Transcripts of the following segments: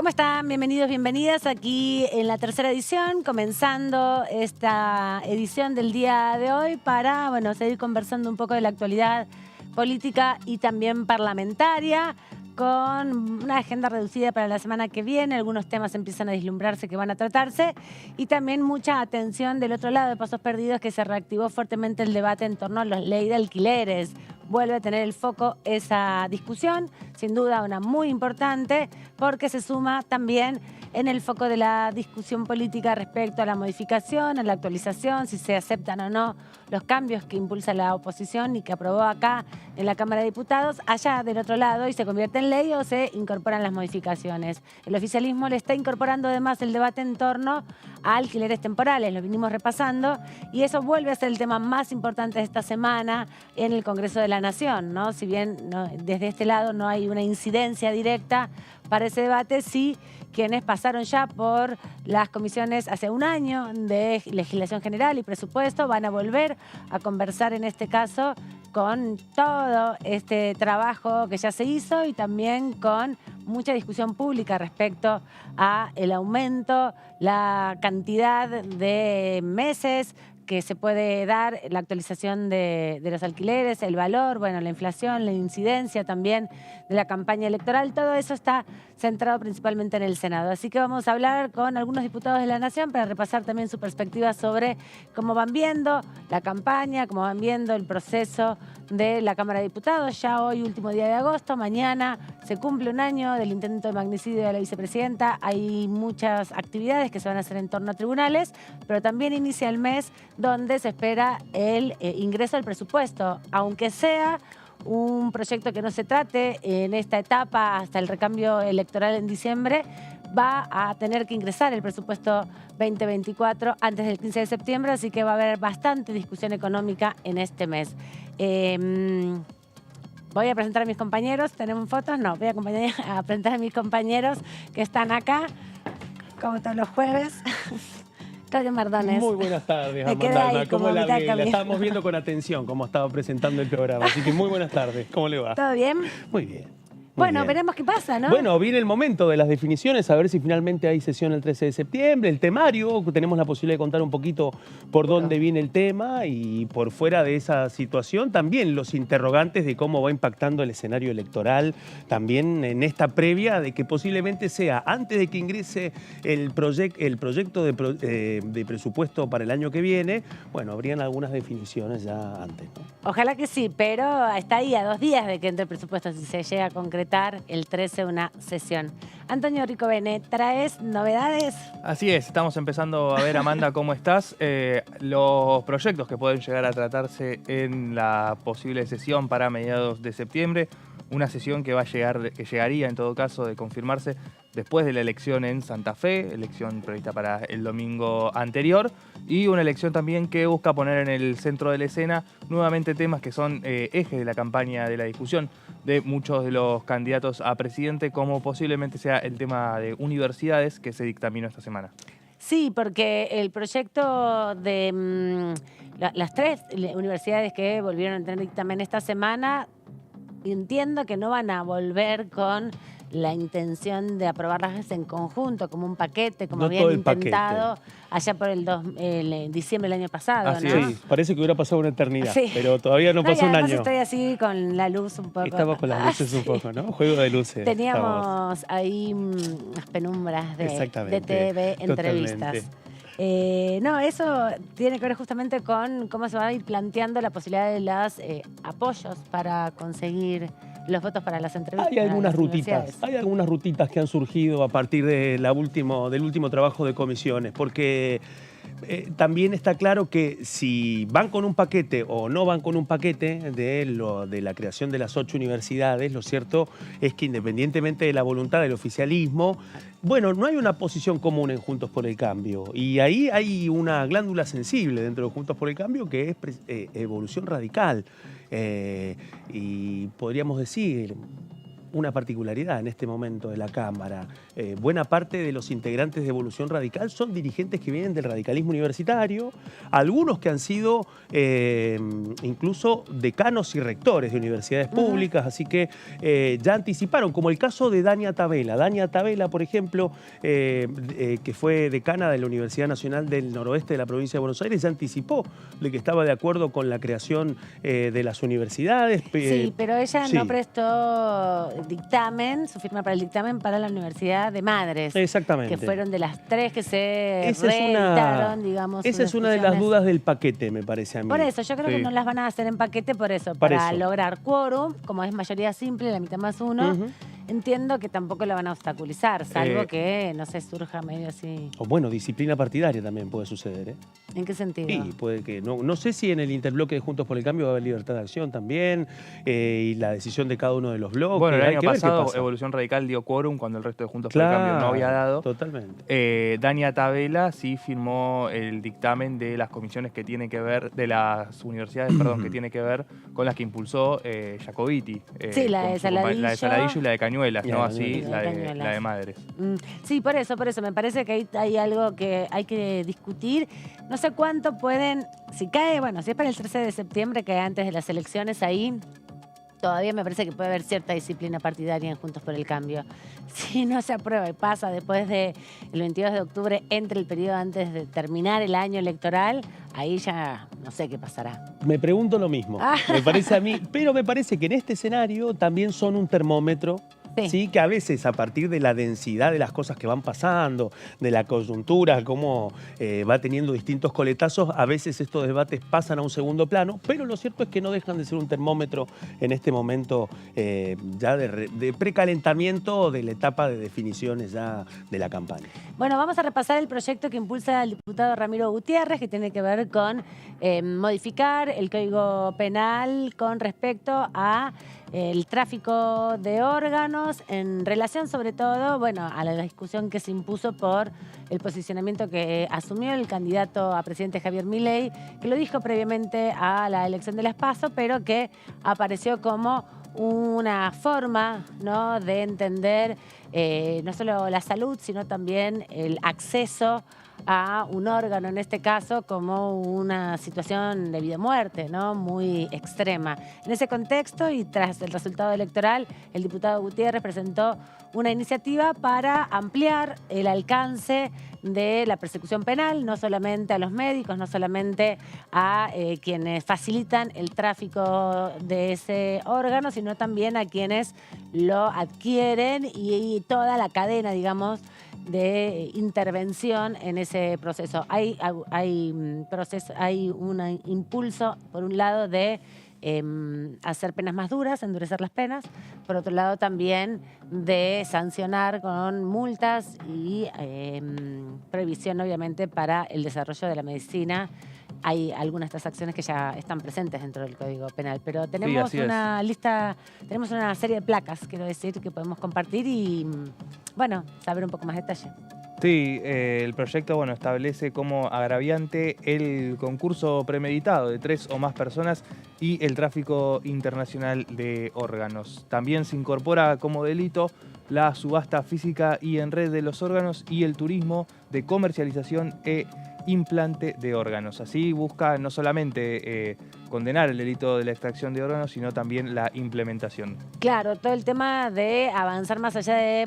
¿Cómo están? Bienvenidos, bienvenidas aquí en la tercera edición, comenzando esta edición del día de hoy para, seguir conversando un poco de la actualidad política y también parlamentaria, con una agenda reducida para la semana que viene. Algunos temas empiezan a vislumbrarse que van a tratarse y también mucha atención del otro lado de Pasos Perdidos, que se reactivó fuertemente el debate en torno a la ley de alquileres. Vuelve a tener el foco esa discusión, sin duda una muy importante, porque se suma también en el foco de la discusión política respecto a la modificación, a la actualización, si se aceptan o no los cambios que impulsa la oposición y que aprobó acá en la Cámara de Diputados, allá del otro lado, y se convierte en ley o se incorporan las modificaciones. El oficialismo le está incorporando además el debate en torno a alquileres temporales, lo vinimos repasando, y eso vuelve a ser el tema más importante de esta semana en el Congreso de la Nación, ¿no? Si bien desde este lado no hay una incidencia directa para ese debate, sí quienes pasaron ya por las comisiones hace un año de legislación general y presupuesto van a volver a conversar en este caso con todo este trabajo que ya se hizo y también con mucha discusión pública respecto a el aumento, la cantidad de meses que se puede dar, la actualización de los alquileres, el valor, la inflación, la incidencia también de la campaña electoral. Todo eso está centrado principalmente en el Senado. Así que vamos a hablar con algunos diputados de la Nación para repasar también su perspectiva sobre cómo van viendo la campaña, cómo van viendo el proceso de la Cámara de Diputados. Ya hoy, último día de agosto, mañana se cumple un año del intento de magnicidio de la vicepresidenta. Hay muchas actividades que se van a hacer en torno a tribunales, pero también inicia el mes donde se espera el ingreso al presupuesto, aunque sea un proyecto que no se trate en esta etapa hasta el recambio electoral en diciembre, va a tener que ingresar el presupuesto 2024 antes del 15 de septiembre, así que va a haber bastante discusión económica en este mes. Voy a presentar a mis compañeros. ¿Tenemos fotos? No, voy a presentar a mis compañeros que están acá, como todos los jueves. Claudio Mardones. Muy buenas tardes, Amanda. ¿Cómo la ve? La estábamos viendo con atención, cómo estaba presentando el programa. Así que muy buenas tardes. ¿Cómo le va? ¿Todo bien? Muy bien. Bueno, veremos qué pasa, ¿no? Bueno, viene el momento de las definiciones, a ver si finalmente hay sesión el 13 de septiembre, el temario, tenemos la posibilidad de contar un poquito por dónde viene el tema y por fuera de esa situación también los interrogantes de cómo va impactando el escenario electoral, también en esta previa de que posiblemente sea antes de que ingrese el proyecto de presupuesto para el año que viene, habrían algunas definiciones ya antes, ¿no? Ojalá que sí, pero está ahí a 2 días de que entre el presupuesto, si se llega a concretar el 13 una sesión. Antonio Ricovene, ¿traes novedades? Así es, estamos empezando a ver, Amanda, ¿cómo estás? Los proyectos que pueden llegar a tratarse en la posible sesión para mediados de septiembre, una sesión que llegaría en todo caso de confirmarse después de la elección en Santa Fe, elección prevista para el domingo anterior, y una elección también que busca poner en el centro de la escena nuevamente temas que son ejes de la campaña, de la discusión de muchos de los candidatos a presidente, como posiblemente sea el tema de universidades que se dictaminó esta semana. Sí, porque el proyecto de las 3 universidades que volvieron a tener dictamen esta semana, entiendo que no van a volver con la intención de aprobarlas en conjunto, como un paquete, como habían intentado allá por el diciembre del año pasado. Así ¿no? Sí, parece que hubiera pasado una eternidad, sí, pero todavía no pasó un año. Estoy así con la luz un poco. Estamos con las luces un poco, ¿no? Juego de luces. Teníamos ahí unas penumbras de TV, entrevistas. No, eso tiene que ver justamente con cómo se va a ir planteando la posibilidad de los apoyos para conseguir los votos para las entrevistas. Hay algunas rutitas que han surgido a partir del último trabajo de comisiones, porque también está claro que si van con un paquete o no van con un paquete de la creación de las 8 universidades, lo cierto es que independientemente de la voluntad del oficialismo, no hay una posición común en Juntos por el Cambio. Y ahí hay una glándula sensible dentro de Juntos por el Cambio que es evolución radical. Y podríamos decir una particularidad en este momento de la Cámara. Buena parte de los integrantes de Evolución Radical son dirigentes que vienen del radicalismo universitario, algunos que han sido incluso decanos y rectores de universidades públicas, así que ya anticiparon, como el caso de Dania Tabela. Dania Tabela, por ejemplo, que fue decana de la Universidad Nacional del Noroeste de la provincia de Buenos Aires, ya anticipó de que estaba de acuerdo con la creación de las universidades. Sí, pero ella sí. no prestó dictamen, su firma para el dictamen para la Universidad de Madres. Exactamente. Que fueron de las tres que se Esa reeditaron, digamos. Esa es una de las dudas del paquete, me parece a mí. Por eso, yo creo que no las van a hacer en paquete por eso, para lograr quórum, como es mayoría simple, la mitad más uno. Entiendo que tampoco lo van a obstaculizar, salvo que, no sé, surja medio así. O bueno, disciplina partidaria también puede suceder, ¿eh? ¿En qué sentido? Sí, puede que. No sé si en el interbloque de Juntos por el Cambio va a haber libertad de acción también, y la decisión de cada uno de los bloques. Bueno, el año pasado Evolución Radical dio quórum cuando el resto de Juntos por el Cambio no había dado. Totalmente. Dania Tabela sí firmó el dictamen de las comisiones que tienen que ver, de las universidades, perdón, que tiene que ver con las que impulsó Jacobiti. Sí, la de Saladillo. La de Saladillo y la de Cañuelas, Ya, no así la de Madres. Sí, por eso. Me parece que hay algo que hay que discutir. No sé cuánto pueden, si cae, bueno, si es para el 13 de septiembre, que antes de las elecciones ahí, todavía me parece que puede haber cierta disciplina partidaria en Juntos por el Cambio. Si no se aprueba y pasa después del 22 de octubre, entre el periodo antes de terminar el año electoral, ahí ya no sé qué pasará. Me pregunto lo mismo, me parece a mí, pero me parece que en este escenario también son un termómetro. Sí, que a veces a partir de la densidad de las cosas que van pasando, de la coyuntura, cómo va teniendo distintos coletazos, a veces estos debates pasan a un segundo plano, pero lo cierto es que no dejan de ser un termómetro en este momento ya de precalentamiento de la etapa de definiciones ya de la campaña. Bueno, vamos a repasar el proyecto que impulsa el diputado Ramiro Gutiérrez, que tiene que ver con modificar el Código Penal con respecto a el tráfico de órganos en relación sobre todo, bueno, a la discusión que se impuso por el posicionamiento que asumió el candidato a presidente Javier Milei, que lo dijo previamente a la elección de las PASO, pero que apareció como una forma, ¿no?, de entender no solo la salud, sino también el acceso a un órgano, en este caso, como una situación de vida o muerte, ¿no?, muy extrema. En ese contexto y tras el resultado electoral, el diputado Gutiérrez presentó una iniciativa para ampliar el alcance de la persecución penal, no solamente a los médicos, no solamente a quienes facilitan el tráfico de ese órgano, sino también a quienes lo adquieren y toda la cadena, digamos, de intervención en ese proceso. Hay un impulso, por un lado, de hacer penas más duras, endurecer las penas, por otro lado también de sancionar con multas y prohibición, obviamente, para el desarrollo de la medicina. Hay algunas de estas acciones que ya están presentes dentro del Código Penal, pero tenemos una lista, tenemos una serie de placas, quiero decir, que podemos compartir y, bueno, saber un poco más de detalle. Sí, el proyecto establece como agraviante el concurso premeditado de 3 o más personas y el tráfico internacional de órganos. También se incorpora como delito la subasta física y en red de los órganos y el turismo de comercialización e implante de órganos. Así busca no solamente condenar el delito de la extracción de órganos, sino también la implementación. Claro, todo el tema de avanzar más allá de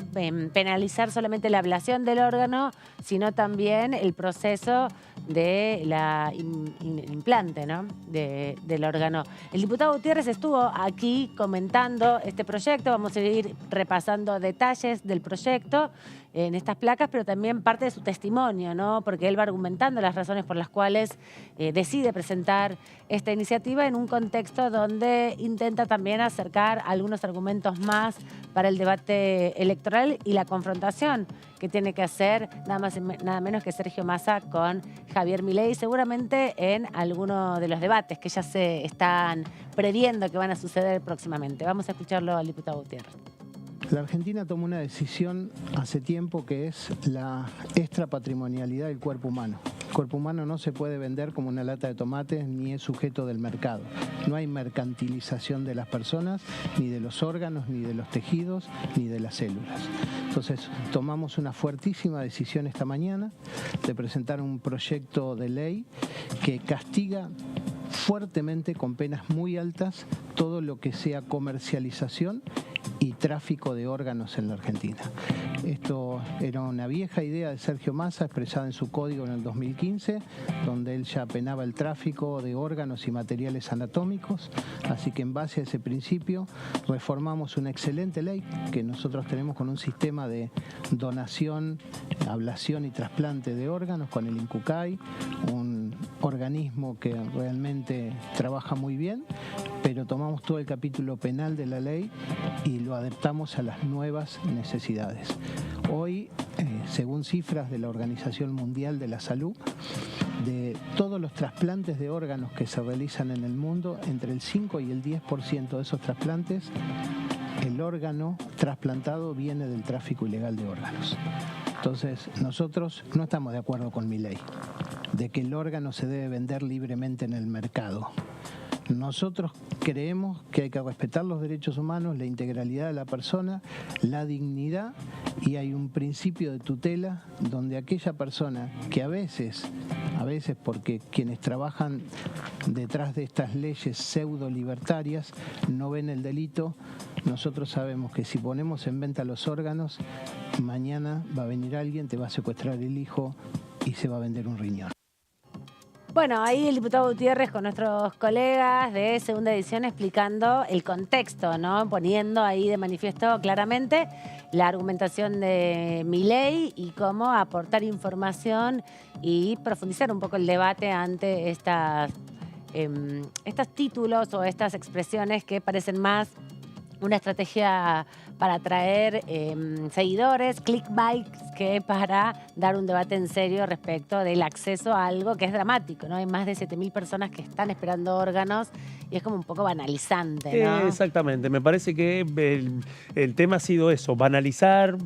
penalizar solamente la ablación del órgano, sino también el proceso de la implante, ¿no?, del órgano. El diputado Gutiérrez estuvo aquí comentando este proyecto. Vamos a ir repasando detalles del proyecto en estas placas, pero también parte de su testimonio, ¿no?, porque él va argumentando las razones por las cuales decide presentar esta iniciativa en un contexto donde intenta también acercar algunos argumentos más para el debate electoral y la confrontación que tiene que hacer nada más y nada menos que Sergio Massa con Javier Milei, seguramente en alguno de los debates que ya se están previendo que van a suceder próximamente. Vamos a escucharlo al diputado Gutiérrez. La Argentina tomó una decisión hace tiempo que es la extrapatrimonialidad del cuerpo humano. El cuerpo humano no se puede vender como una lata de tomates ni es sujeto del mercado. No hay mercantilización de las personas, ni de los órganos, ni de los tejidos, ni de las células. Entonces, tomamos una fuertísima decisión esta mañana de presentar un proyecto de ley que castiga fuertemente con penas muy altas todo lo que sea comercialización y tráfico de órganos en la Argentina. Esto era una vieja idea de Sergio Massa expresada en su código en el 2015, donde él ya penaba el tráfico de órganos y materiales anatómicos, así que en base a ese principio reformamos una excelente ley que nosotros tenemos con un sistema de donación, ablación y trasplante de órganos con el INCUCAI, un organismo que realmente trabaja muy bien, pero tomamos todo el capítulo penal de la ley y lo adaptamos a las nuevas necesidades. Hoy, según cifras de la Organización Mundial de la Salud, de todos los trasplantes de órganos que se realizan en el mundo, entre el 5 y el 10% de esos trasplantes, el órgano trasplantado viene del tráfico ilegal de órganos. Entonces, nosotros no estamos de acuerdo con mi ley, de que el órgano se debe vender libremente en el mercado. Nosotros creemos que hay que respetar los derechos humanos, la integralidad de la persona, la dignidad, y hay un principio de tutela donde aquella persona que a veces porque quienes trabajan detrás de estas leyes pseudo libertarias no ven el delito, nosotros sabemos que si ponemos en venta los órganos, mañana va a venir alguien, te va a secuestrar el hijo y se va a vender un riñón. Bueno, ahí el diputado Gutiérrez con nuestros colegas de Segunda Edición explicando el contexto, ¿no? Poniendo ahí de manifiesto claramente la argumentación de Milei y cómo aportar información y profundizar un poco el debate ante estos títulos o estas expresiones que parecen más una estrategia para atraer seguidores, clickbaits, que para dar un debate en serio respecto del acceso a algo que es dramático, ¿no? Hay más de 7.000 personas que están esperando órganos y es como un poco banalizante, ¿no? Exactamente, me parece que el tema ha sido eso, banalizar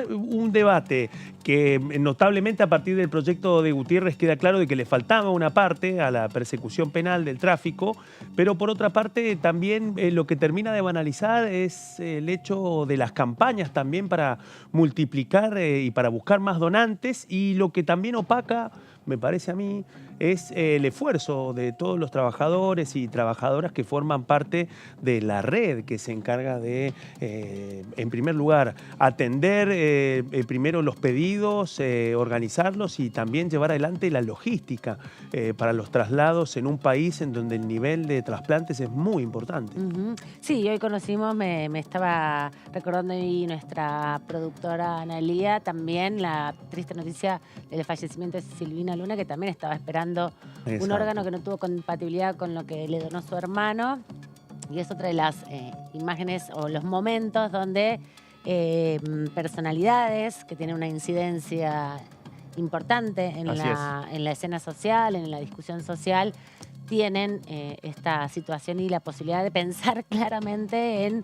un debate que notablemente a partir del proyecto de Gutiérrez queda claro de que le faltaba una parte a la persecución penal del tráfico, pero por otra parte también lo que termina de banalizar es el hecho de las campañas también para multiplicar y para buscar más donantes, y lo que también opaca, me parece a mí, es el esfuerzo de todos los trabajadores y trabajadoras que forman parte de la red que se encarga de, en primer lugar, atender primero los pedidos, organizarlos y también llevar adelante la logística para los traslados en un país en donde el nivel de trasplantes es muy importante. Sí, hoy conocimos, me estaba recordando ahí nuestra productora Analía, también la triste noticia del fallecimiento de Silvina Luna, que también estaba esperando un órgano que no tuvo compatibilidad con lo que le donó su hermano. Y es otra de las imágenes o los momentos donde personalidades que tienen una incidencia importante en la escena social, en la discusión social, tienen esta situación y la posibilidad de pensar claramente en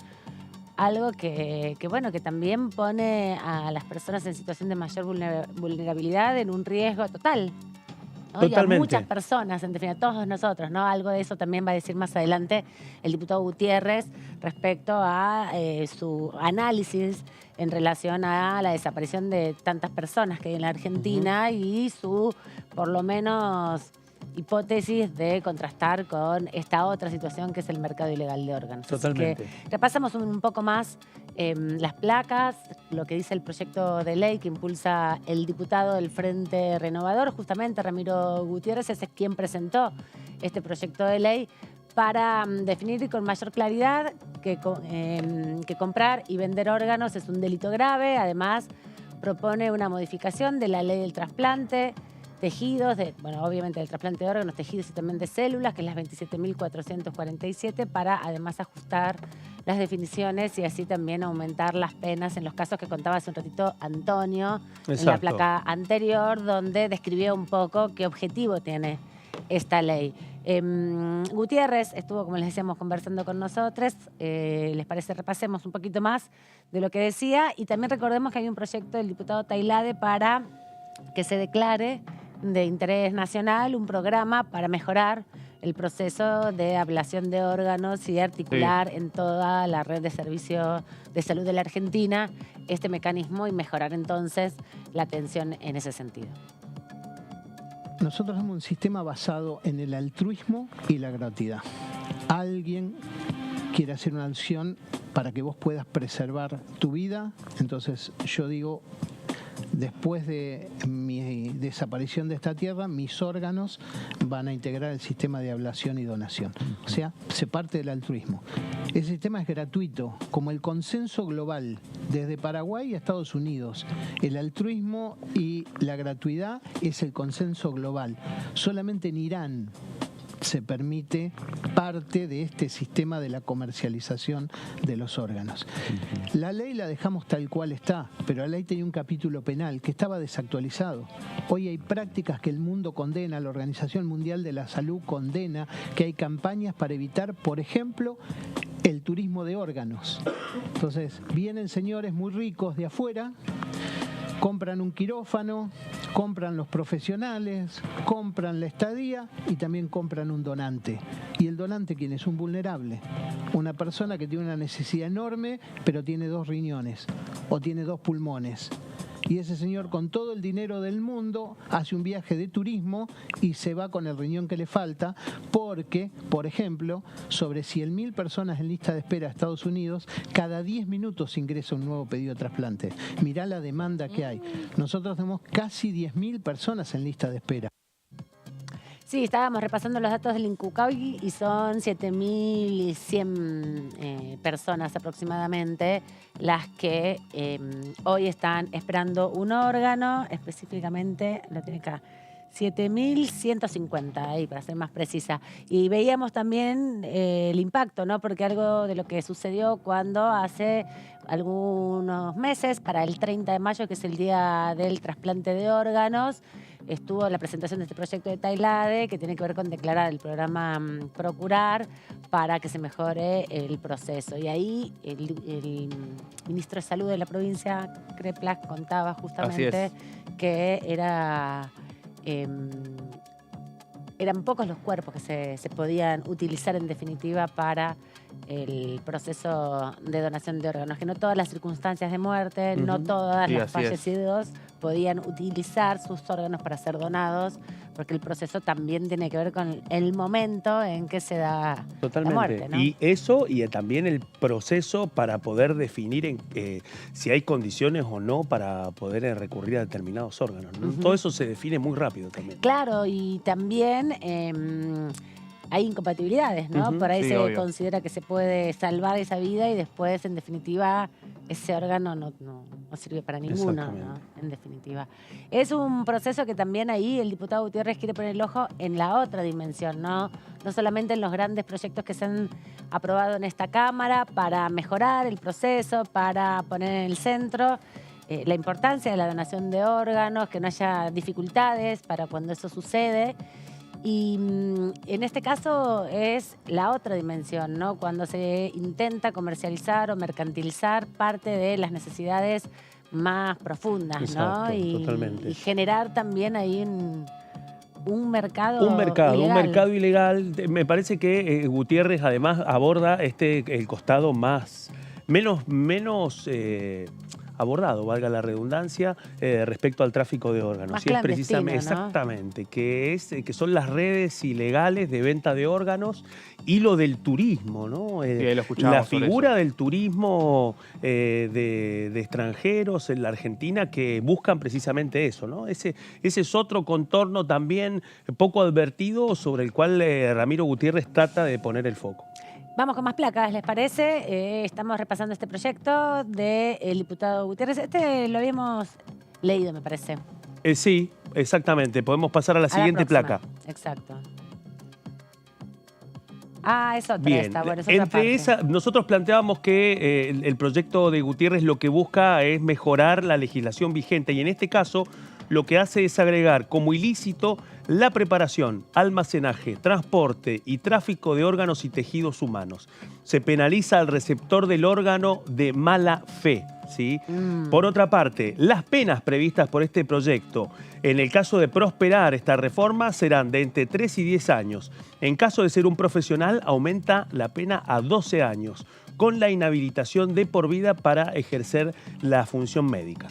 algo que también pone a las personas en situación de mayor vulnerabilidad en un riesgo total, ¿no? Y a muchas personas, en definitiva, todos nosotros, ¿no? Algo de eso también va a decir más adelante el diputado Gutiérrez respecto a su análisis en relación a la desaparición de tantas personas que hay en la Argentina y su, por lo menos, hipótesis de contrastar con esta otra situación que es el mercado ilegal de órganos. Totalmente. Así que repasamos un poco más las placas, lo que dice el proyecto de ley que impulsa el diputado del Frente Renovador, justamente Ramiro Gutiérrez, ese es quien presentó este proyecto de ley para definir con mayor claridad que comprar y vender órganos es un delito grave. Además, propone una modificación de la ley del trasplante, tejidos, obviamente del trasplante de órganos, tejidos y también de células, que es las 27.447, para además ajustar las definiciones y así también aumentar las penas en los casos que contaba hace un ratito Antonio. Exacto. En la placa anterior, donde describía un poco qué objetivo tiene esta ley. Gutiérrez estuvo, como les decíamos, conversando con nosotros. ¿Les parece? Repasemos un poquito más de lo que decía y también recordemos que hay un proyecto del diputado Tailade para que se declare de interés nacional un programa para mejorar el proceso de ablación de órganos y articular en toda la red de servicios de salud de la Argentina este mecanismo y mejorar entonces la atención en ese sentido. Nosotros tenemos un sistema basado en el altruismo y la gratuidad. Alguien quiere hacer una acción para que vos puedas preservar tu vida, entonces yo digo, después de mi desaparición de esta tierra, mis órganos van a integrar el sistema de ablación y donación. O sea, se parte del altruismo. Ese sistema es gratuito, como el consenso global, desde Paraguay a Estados Unidos. El altruismo y la gratuidad es el consenso global. Solamente en Irán se permite parte de este sistema de la comercialización de los órganos. La ley la dejamos tal cual está, pero la ley tenía un capítulo penal que estaba desactualizado. Hoy hay prácticas que el mundo condena, la Organización Mundial de la Salud condena, que hay campañas para evitar, por ejemplo, el turismo de órganos. Entonces, vienen señores muy ricos de afuera, compran un quirófano, compran los profesionales, compran la estadía y también compran un donante. ¿Y el donante quién es? Un vulnerable. Una persona que tiene una necesidad enorme, pero tiene 2 riñones o tiene 2 pulmones. Y ese señor con todo el dinero del mundo hace un viaje de turismo y se va con el riñón que le falta porque, por ejemplo, sobre 100.000 personas en lista de espera a Estados Unidos, cada 10 minutos ingresa un nuevo pedido de trasplante. Mirá la demanda que hay. Nosotros tenemos casi 10.000 personas en lista de espera. Sí, estábamos repasando los datos del INCUCAI y son 7.100 personas aproximadamente las que hoy están esperando un órgano, específicamente, lo tiene acá, 7.150, ahí para ser más precisa. Y veíamos también el impacto, ¿no? Porque algo de lo que sucedió cuando hace algunos meses, para el 30 de mayo, que es el día del trasplante de órganos, estuvo la presentación de este proyecto de Tailade, que tiene que ver con declarar el programa Procurar para que se mejore el proceso. Y ahí el ministro de Salud de la provincia, Kreplak, contaba justamente que eran pocos los cuerpos que se podían utilizar en definitiva para el proceso de donación de órganos, que no todas las circunstancias de muerte, no todos los fallecidos podían utilizar sus órganos para ser donados, porque el proceso también tiene que ver con el momento en que se da la muerte, ¿no? Y eso, y también el proceso para poder definir si hay condiciones o no para poder recurrir a determinados órganos, ¿no? Todo eso se define muy rápido también. Claro, y también hay incompatibilidades, ¿no? Por ahí se considera que se puede salvar esa vida y después, en definitiva, ese órgano no sirve para ninguno, ¿no? En definitiva. Es un proceso que también ahí el diputado Gutiérrez quiere poner el ojo en la otra dimensión, ¿no? No solamente en los grandes proyectos que se han aprobado en esta Cámara para mejorar el proceso, para poner en el centro la importancia de la donación de órganos, que no haya dificultades para cuando eso sucede. Y en este caso es la otra dimensión, ¿no? Cuando se intenta comercializar o mercantilizar parte de las necesidades más profundas, exacto, ¿no? Totalmente. Y generar también ahí un mercado ilegal. Me parece que Gutiérrez además aborda el costado menos abordado, valga la redundancia, respecto al tráfico de órganos. Más y es precisamente, ¿no? exactamente, que son las redes ilegales de venta de órganos y lo del turismo, ¿no? La figura del turismo de extranjeros en la Argentina que buscan precisamente eso, ¿no? Ese es otro contorno también poco advertido sobre el cual Ramiro Gutiérrez trata de poner el foco. Vamos con más placas, ¿les parece? Estamos repasando este proyecto del diputado Gutiérrez. Este lo habíamos leído, me parece. Sí, exactamente. Podemos pasar a la siguiente placa. Exacto. Es otra. Bien. Esta. Bueno, es otra Entre esa, nosotros planteábamos que el proyecto de Gutiérrez lo que busca es mejorar la legislación vigente y en este caso lo que hace es agregar como ilícito la preparación, almacenaje, transporte y tráfico de órganos y tejidos humanos. Se penaliza al receptor del órgano de mala fe, ¿sí? Por otra parte, las penas previstas por este proyecto, en el caso de prosperar esta reforma, serán de entre 3 y 10 años. En caso de ser un profesional, aumenta la pena a 12 años, con la inhabilitación de por vida para ejercer la función médica.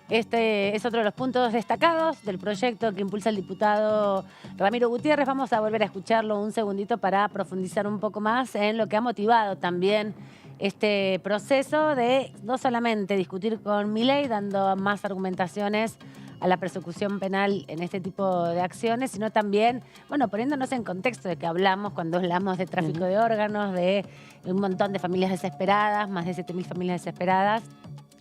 Este es otro de los puntos destacados del proyecto que impulsa el diputado Ramiro Gutiérrez. Vamos a volver a escucharlo un segundito para profundizar un poco más en lo que ha motivado también este proceso de no solamente discutir con Milei, dando más argumentaciones a la persecución penal en este tipo de acciones, sino también, bueno, poniéndonos en contexto de que hablamos cuando hablamos de tráfico de órganos, de un montón de familias desesperadas, más de 7.000 familias desesperadas,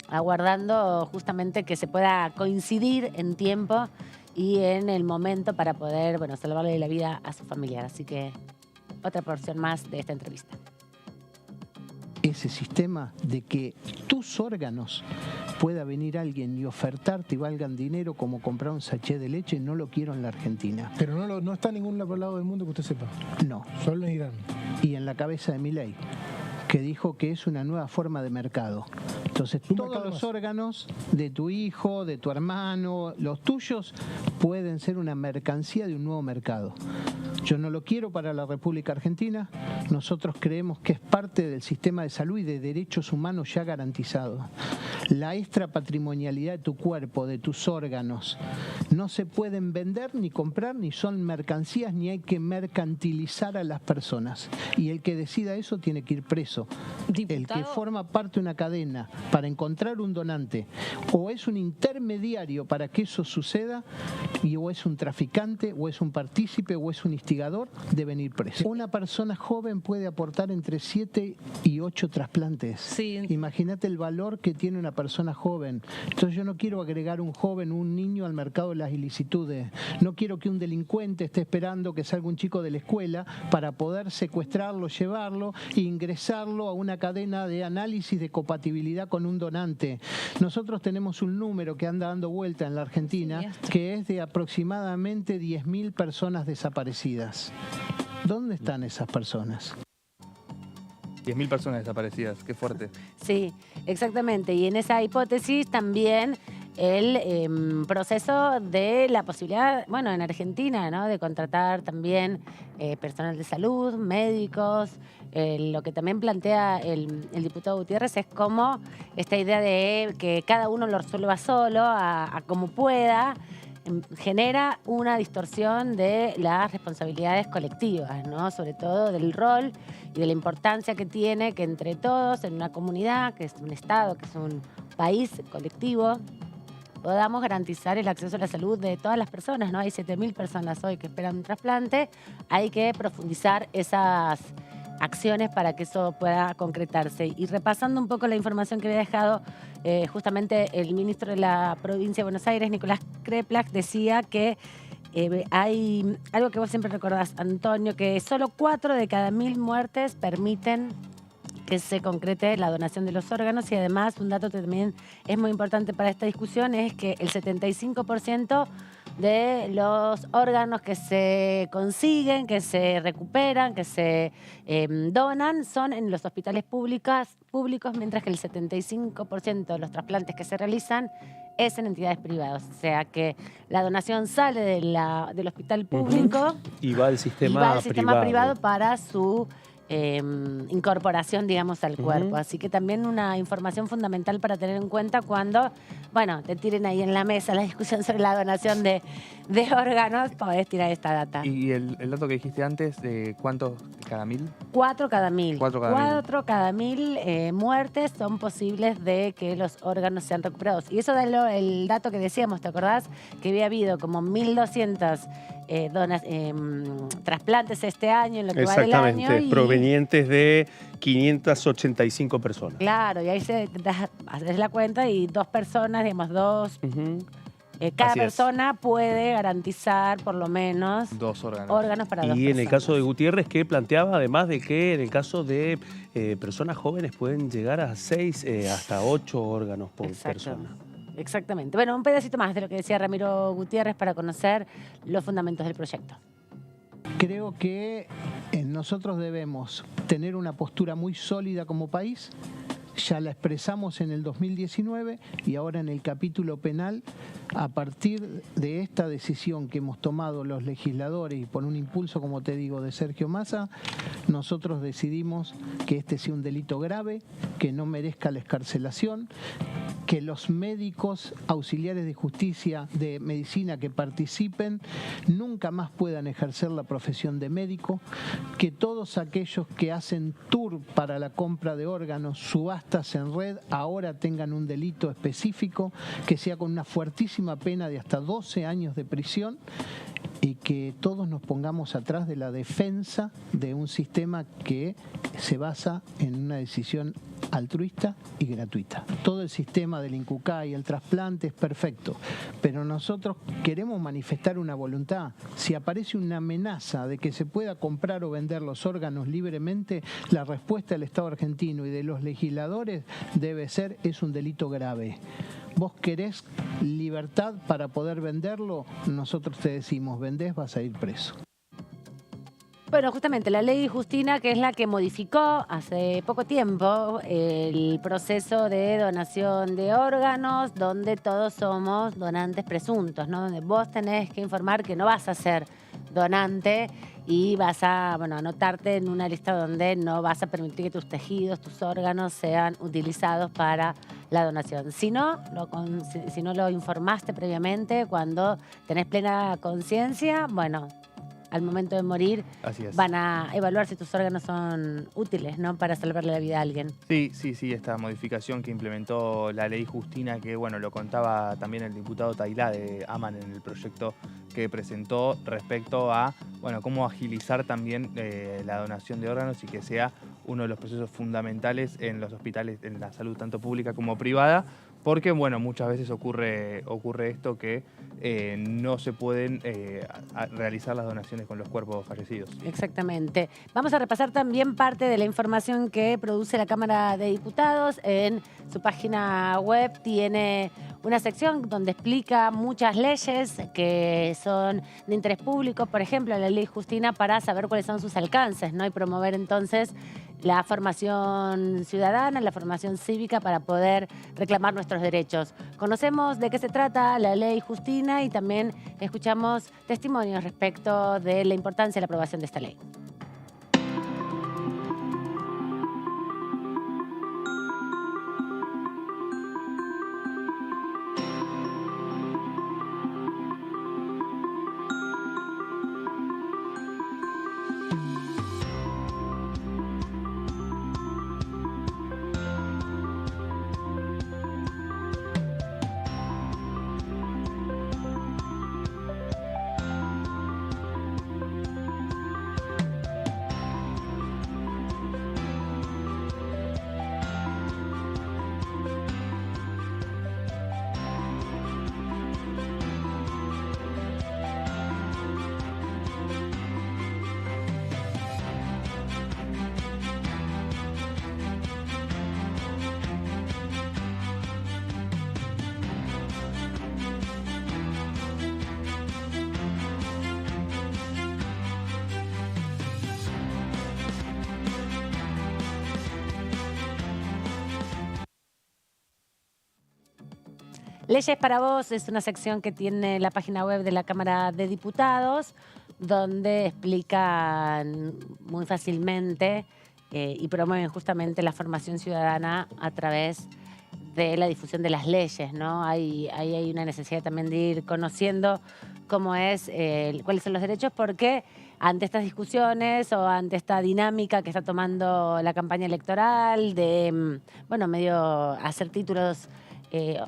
aguardando justamente que se pueda coincidir en tiempo y en el momento para poder, bueno, salvarle la vida a su familiar. Así que otra porción más de esta entrevista. Ese sistema de que tus órganos pueda venir alguien y ofertarte y valgan dinero como comprar un sachet de leche, no lo quiero en la Argentina. Pero no está en ningún lado del mundo que usted sepa. No. Solo en Irán. Y en la cabeza de Milei, que dijo que es una nueva forma de mercado. Entonces, todos los órganos de tu hijo, de tu hermano, los tuyos, pueden ser una mercancía de un nuevo mercado. Yo no lo quiero para la República Argentina. Nosotros creemos que es parte del sistema de salud y de derechos humanos ya garantizado. La extrapatrimonialidad de tu cuerpo, de tus órganos, no se pueden vender ni comprar, ni son mercancías, ni hay que mercantilizar a las personas. Y el que decida eso tiene que ir preso. Diputado. El que forma parte de una cadena para encontrar un donante o es un intermediario para que eso suceda, y o es un traficante, o es un partícipe, o es un instigador, deben ir preso. Una persona joven puede aportar entre 7 y 8 trasplantes. Sí. Imagínate el valor que tiene una persona joven. Entonces yo no quiero agregar un joven, un niño al mercado de las ilicitudes. No quiero que un delincuente esté esperando que salga un chico de la escuela para poder secuestrarlo, llevarlo e ingresarlo a una cadena de análisis de compatibilidad con un donante. Nosotros tenemos un número que anda dando vuelta en la Argentina, que es de aproximadamente 10.000 personas desaparecidas. ¿Dónde están esas personas? 10.000 personas desaparecidas, qué fuerte. Sí, exactamente. Y en esa hipótesis también el proceso de la posibilidad, bueno, en Argentina, ¿no?, de contratar también personal de salud, médicos. Lo que también plantea el diputado Gutiérrez es como esta idea de que cada uno lo resuelva solo, a como pueda, genera una distorsión de las responsabilidades colectivas, ¿no?, sobre todo del rol y de la importancia que tiene que entre todos, en una comunidad, que es un Estado, que es un país colectivo, podamos garantizar el acceso a la salud de todas las personas, ¿no? Hay 7.000 personas hoy que esperan un trasplante. Hay que profundizar esas acciones para que eso pueda concretarse. Y repasando un poco la información que había dejado justamente el ministro de la provincia de Buenos Aires, Nicolás Kreplak, decía que hay algo que vos siempre recordás, Antonio, que solo 4 de cada 1.000 muertes permiten que se concrete la donación de los órganos. Y además, un dato que también es muy importante para esta discusión es que el 75% de los órganos que se consiguen, que se recuperan, que se donan, son en los hospitales públicos, mientras que el 75% de los trasplantes que se realizan es en entidades privadas. O sea que la donación sale del hospital público y va al sistema privado para su incorporación, digamos, al cuerpo. Así que también una información fundamental para tener en cuenta cuando, bueno, te tiren ahí en la mesa la discusión sobre la donación de órganos, podés tirar esta data. ¿Y el dato que dijiste antes de cuántos cada 1.000? 4 cada 1.000. 4 cada 1.000 muertes son posibles de que los órganos sean recuperados. Y eso da el dato que decíamos, ¿te acordás? Que había habido como 1.200 trasplantes este año, en lo que va del año. Exactamente, provenientes de 585 personas. Claro, y ahí haces la cuenta y 2 personas, digamos, cada persona puede garantizar por lo menos 2 órganos. Para 2 personas. Y en el caso de Gutiérrez, que planteaba además de que en el caso de personas jóvenes pueden llegar a 6 hasta 8 órganos por persona. Exactamente. Bueno, un pedacito más de lo que decía Ramiro Gutiérrez para conocer los fundamentos del proyecto. Creo que nosotros debemos tener una postura muy sólida como país. Ya la expresamos en el 2019 y ahora en el capítulo penal, a partir de esta decisión que hemos tomado los legisladores y por un impulso, como te digo, de Sergio Massa, nosotros decidimos que este sea un delito grave, que no merezca la excarcelación, que los médicos auxiliares de justicia, de medicina que participen, nunca más puedan ejercer la profesión de médico, que todos aquellos que hacen tour para la compra de órganos, subastas en red, ahora tengan un delito específico, que sea con una fuertísima pena de hasta 12 años de prisión, y que todos nos pongamos atrás de la defensa de un sistema que se basa en una decisión altruista y gratuita. Todo el sistema del INCUCA y el trasplante es perfecto, pero nosotros queremos manifestar una voluntad. Si aparece una amenaza de que se pueda comprar o vender los órganos libremente, la respuesta del Estado argentino y de los legisladores debe ser: es un delito grave. Vos querés libertad para poder venderlo, nosotros te decimos: vendés, vas a ir preso. Bueno, justamente la ley Justina, que es la que modificó hace poco tiempo el proceso de donación de órganos, donde todos somos donantes presuntos, ¿no? Donde vos tenés que informar que no vas a ser donante y vas a, anotarte en una lista donde no vas a permitir que tus tejidos, tus órganos sean utilizados para la donación. Si no lo informaste previamente, cuando tenés plena conciencia, al momento de morir van a evaluar si tus órganos son útiles, ¿no? Para salvarle la vida a alguien. Sí, esta modificación que implementó la ley Justina, que lo contaba también el diputado Tailá de AMAN en el proyecto que presentó respecto a cómo agilizar también la donación de órganos y que sea uno de los procesos fundamentales en los hospitales, en la salud tanto pública como privada, porque muchas veces ocurre esto que no se pueden realizar las donaciones con los cuerpos fallecidos. Exactamente. Vamos a repasar también parte de la información que produce la Cámara de Diputados. En su página web tiene una sección donde explica muchas leyes que son de interés público, por ejemplo, la ley Justina, para saber cuáles son sus alcances, ¿no? Y promover entonces la formación ciudadana, la formación cívica para poder reclamar nuestros derechos. Conocemos de qué se trata la ley Justina y también escuchamos testimonios respecto de la importancia de la aprobación de esta ley. Leyes para vos es una sección que tiene la página web de la Cámara de Diputados, donde explican muy fácilmente y promueven justamente la formación ciudadana a través de la difusión de las leyes, ¿no? Hay una necesidad también de ir conociendo cómo es, cuáles son los derechos, porque ante estas discusiones o ante esta dinámica que está tomando la campaña electoral de, medio hacer títulos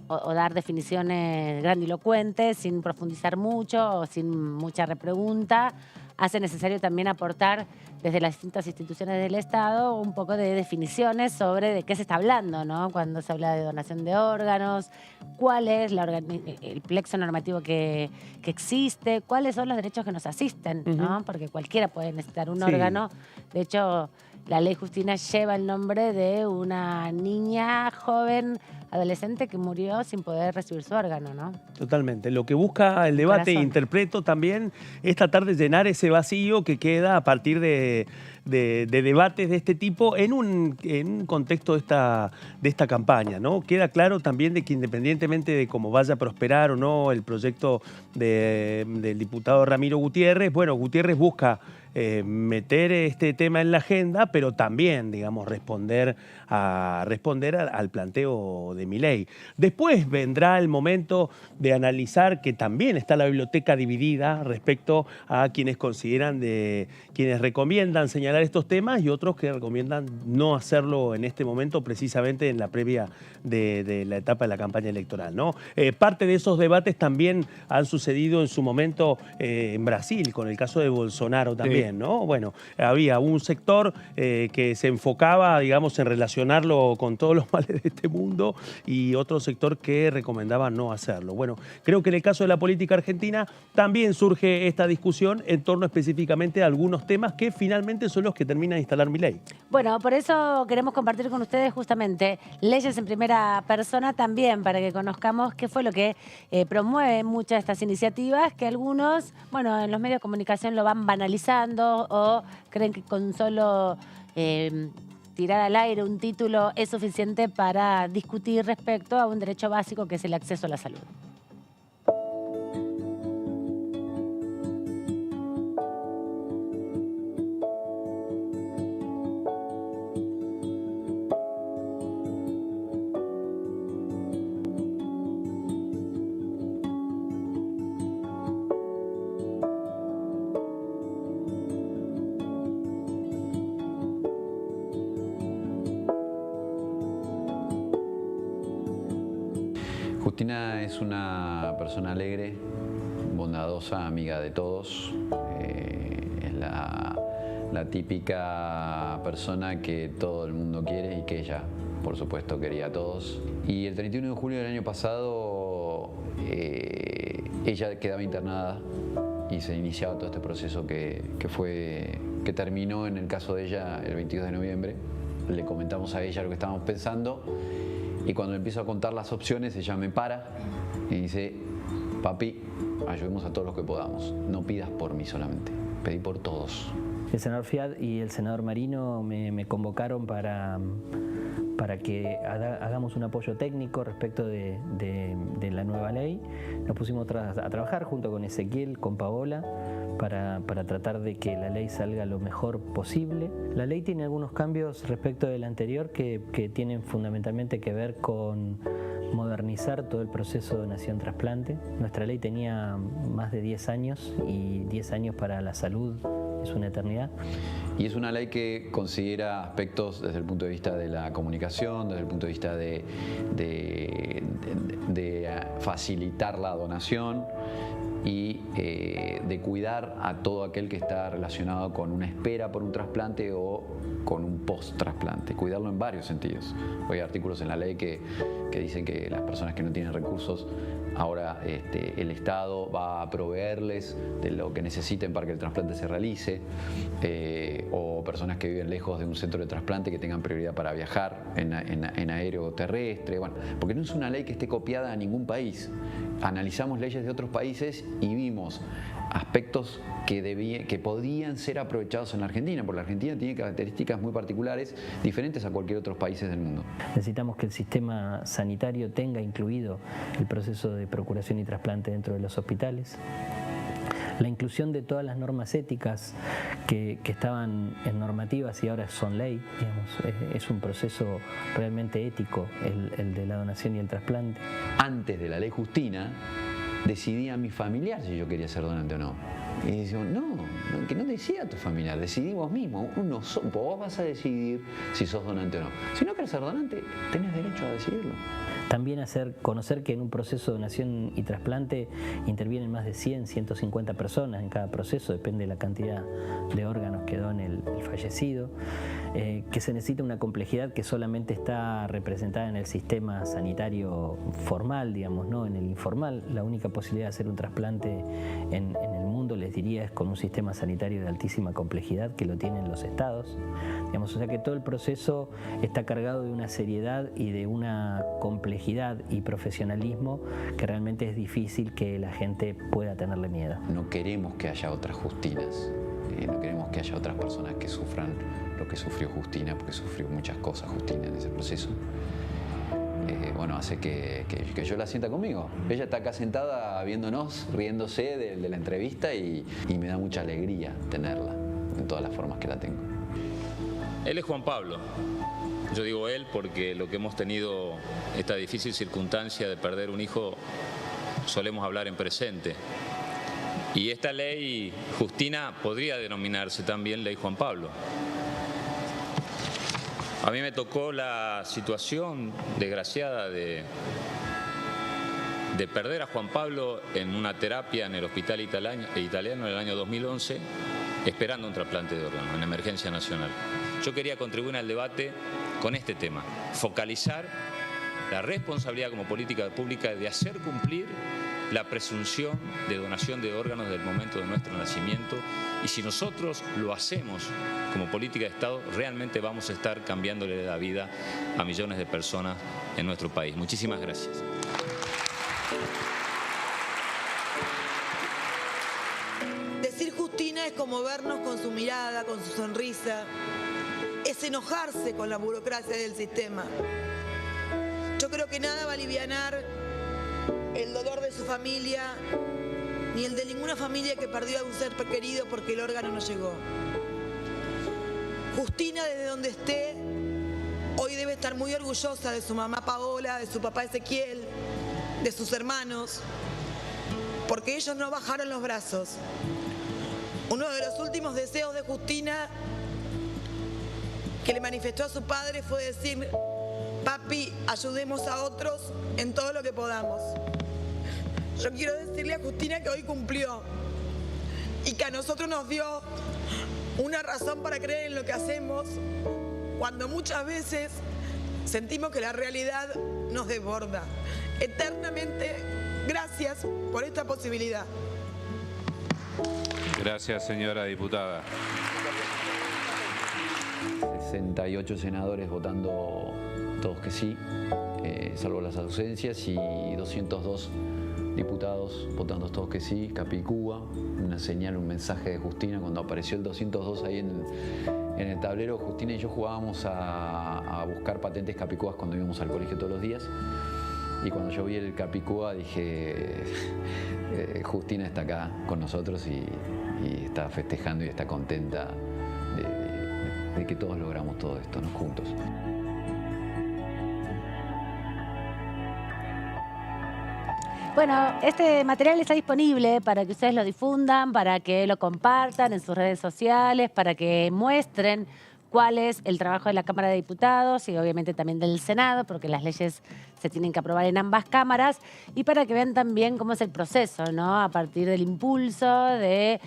o dar definiciones grandilocuentes sin profundizar mucho o sin mucha repregunta, hace necesario también aportar desde las distintas instituciones del Estado un poco de definiciones sobre de qué se está hablando, ¿no? Cuando se habla de donación de órganos, cuál es el plexo normativo que existe, cuáles son los derechos que nos asisten, ¿no? Porque cualquiera puede necesitar un órgano. De hecho, la ley Justina lleva el nombre de una niña joven adolescente que murió sin poder recibir su órgano, ¿no? Totalmente. Lo que busca el debate, Corazón. Interpreto también, es tratar de llenar ese vacío que queda a partir de debates de este tipo en un contexto de esta campaña, ¿no? Queda claro también de que independientemente de cómo vaya a prosperar o no el proyecto del diputado Ramiro Gutiérrez, bueno, Gutiérrez busca meter este tema en la agenda, pero también, digamos, responder al planteo de Milei. Después vendrá el momento de analizar que también está la biblioteca dividida respecto a quienes quienes recomiendan señalar estos temas y otros que recomiendan no hacerlo en este momento, precisamente en la previa de la etapa de la campaña electoral, ¿no? Parte de esos debates también han sucedido en su momento en Brasil, con el caso de Bolsonaro también. ¿No? Bueno, había un sector que se enfocaba, digamos, en relacionarlo con todos los males de este mundo y otro sector que recomendaba no hacerlo. Bueno, creo que en el caso de la política argentina también surge esta discusión en torno específicamente a algunos temas que finalmente son los que termina de instalar Milei. Bueno, por eso queremos compartir con ustedes justamente leyes en primera persona también, para que conozcamos qué fue lo que promueve muchas de estas iniciativas, que algunos, bueno, en los medios de comunicación lo van banalizando o creen que con solo tirar al aire un título es suficiente para discutir respecto a un derecho básico que es el acceso a la salud. Justina es una persona alegre, bondadosa, amiga de todos. Es la típica persona que todo el mundo quiere y que ella, por supuesto, quería a todos. Y el 31 de julio del año pasado, ella quedaba internada y se iniciaba todo este proceso que terminó en el caso de ella el 22 de noviembre. Le comentamos a ella lo que estábamos pensando. Y cuando le empiezo a contar las opciones, ella me para y dice: papi, ayudemos a todos los que podamos. No pidas por mí solamente, pedí por todos. El senador Fiat y el senador Marino me convocaron para que hagamos un apoyo técnico respecto de la nueva ley. Nos pusimos a trabajar junto con Ezequiel, con Paola, para tratar de que la ley salga lo mejor posible. La ley tiene algunos cambios respecto de la anterior que tienen fundamentalmente que ver con modernizar todo el proceso de donación-trasplante. Nuestra ley tenía más de 10 años y 10 años para la salud es una eternidad. Y es una ley que considera aspectos desde el punto de vista de la comunicación, desde el punto de vista de facilitar la donación y de cuidar a todo aquel que está relacionado con una espera por un trasplante o con un post-trasplante. Cuidarlo en varios sentidos. Hoy hay artículos en la ley que dicen que las personas que no tienen recursos, ahora el Estado va a proveerles de lo que necesiten para que el trasplante se realice, o personas que viven lejos de un centro de trasplante que tengan prioridad para viajar en aéreo o terrestre. Bueno, porque no es una ley que esté copiada a ningún país. Analizamos leyes de otros países y vimos aspectos que podían ser aprovechados en la Argentina, porque la Argentina tiene características muy particulares, diferentes a cualquier otro país del mundo. Necesitamos que el sistema sanitario tenga incluido el proceso de procuración y trasplante dentro de los hospitales. La inclusión de todas las normas éticas que estaban en normativas y ahora son ley, digamos, es un proceso realmente ético el de la donación y el trasplante. Antes de la ley Justina, decidía mi familiar si yo quería ser donante o no. Y decimos, no, que no decida tu familiar, decidí vos mismo. Vos vas a decidir si sos donante o no. Si no querés ser donante, tenés derecho a decidirlo. También conocer que en un proceso de donación y trasplante intervienen más de 100, 150 personas en cada proceso, depende de la cantidad de órganos que done el fallecido, que se necesita una complejidad que solamente está representada en el sistema sanitario formal, digamos, no en el informal. La única posibilidad de hacer un trasplante en el mundo, les les diría es con un sistema sanitario de altísima complejidad que lo tienen los estados. Digamos, o sea que todo el proceso está cargado de una seriedad y de una complejidad y profesionalismo que realmente es difícil que la gente pueda tenerle miedo. No queremos que haya otras Justinas, no queremos que haya otras personas que sufran lo que sufrió Justina, porque sufrió muchas cosas Justina en ese proceso. Bueno, hace que yo la sienta conmigo. Ella está acá sentada viéndonos, riéndose de la entrevista y me da mucha alegría tenerla en todas las formas que la tengo. Él es Juan Pablo. Yo digo él porque lo que hemos tenido, esta difícil circunstancia de perder un hijo, solemos hablar en presente. Y esta ley Justina podría denominarse también ley Juan Pablo. A mí me tocó la situación desgraciada de perder a Juan Pablo en una terapia en el hospital italiano en el año 2011, esperando un trasplante de órgano en emergencia nacional. Yo quería contribuir al debate con este tema, focalizar la responsabilidad como política pública de hacer cumplir la presunción de donación de órganos desde el momento de nuestro nacimiento, y si nosotros lo hacemos como política de Estado, realmente vamos a estar cambiándole la vida a millones de personas en nuestro país. Muchísimas gracias. Decir Justina es como vernos con su mirada, con su sonrisa, es enojarse con la burocracia del sistema. Yo creo que nada va a alivianar el dolor de su familia, ni el de ninguna familia que perdió a un ser querido porque el órgano no llegó. Justina, desde donde esté, hoy debe estar muy orgullosa de su mamá Paola, de su papá Ezequiel, de sus hermanos, porque ellos no bajaron los brazos. Uno de los últimos deseos de Justina que le manifestó a su padre fue decir: papi, ayudemos a otros en todo lo que podamos. Yo quiero decirle a Justina que hoy cumplió y que a nosotros nos dio una razón para creer en lo que hacemos cuando muchas veces sentimos que la realidad nos desborda. Eternamente, gracias por esta posibilidad. Gracias, señora diputada. 68 senadores votando todos que sí, salvo las ausencias, y 202 diputados votando todos que sí. Capicúa, una señal, un mensaje de Justina. Cuando apareció el 202 ahí en el tablero, Justina y yo jugábamos a buscar patentes capicúas cuando íbamos al colegio todos los días. Y cuando yo vi el Capicúa dije, Justina está acá con nosotros y está festejando y está contenta de que todos logramos todo esto, ¿no? Juntos. Bueno, este material está disponible para que ustedes lo difundan, para que lo compartan en sus redes sociales, para que muestren cuál es el trabajo de la Cámara de Diputados y obviamente también del Senado, porque las leyes se tienen que aprobar en ambas cámaras, y para que vean también cómo es el proceso, ¿no? A partir del impulso de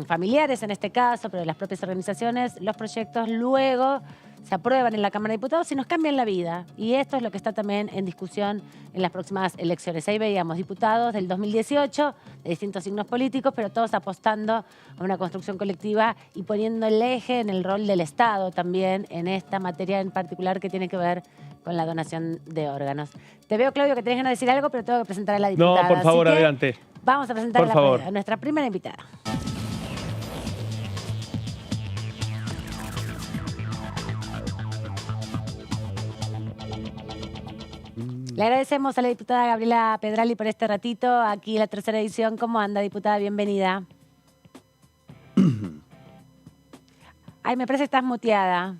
familiares en este caso, pero de las propias organizaciones, los proyectos luego se aprueban en la Cámara de Diputados y nos cambian la vida. Y esto es lo que está también en discusión en las próximas elecciones. Ahí veíamos diputados del 2018, de distintos signos políticos, pero todos apostando a una construcción colectiva y poniendo el eje en el rol del Estado también en esta materia en particular que tiene que ver con la donación de órganos. Te veo, Claudio, que tenés ganas de decir algo, pero tengo que presentar a la diputada. No, por favor, adelante. Vamos a presentar a nuestra primera invitada. Le agradecemos a la diputada Gabriela Pedrali por este ratito aquí en la tercera edición. ¿Cómo anda, diputada? Bienvenida. Ay, me parece que estás muteada.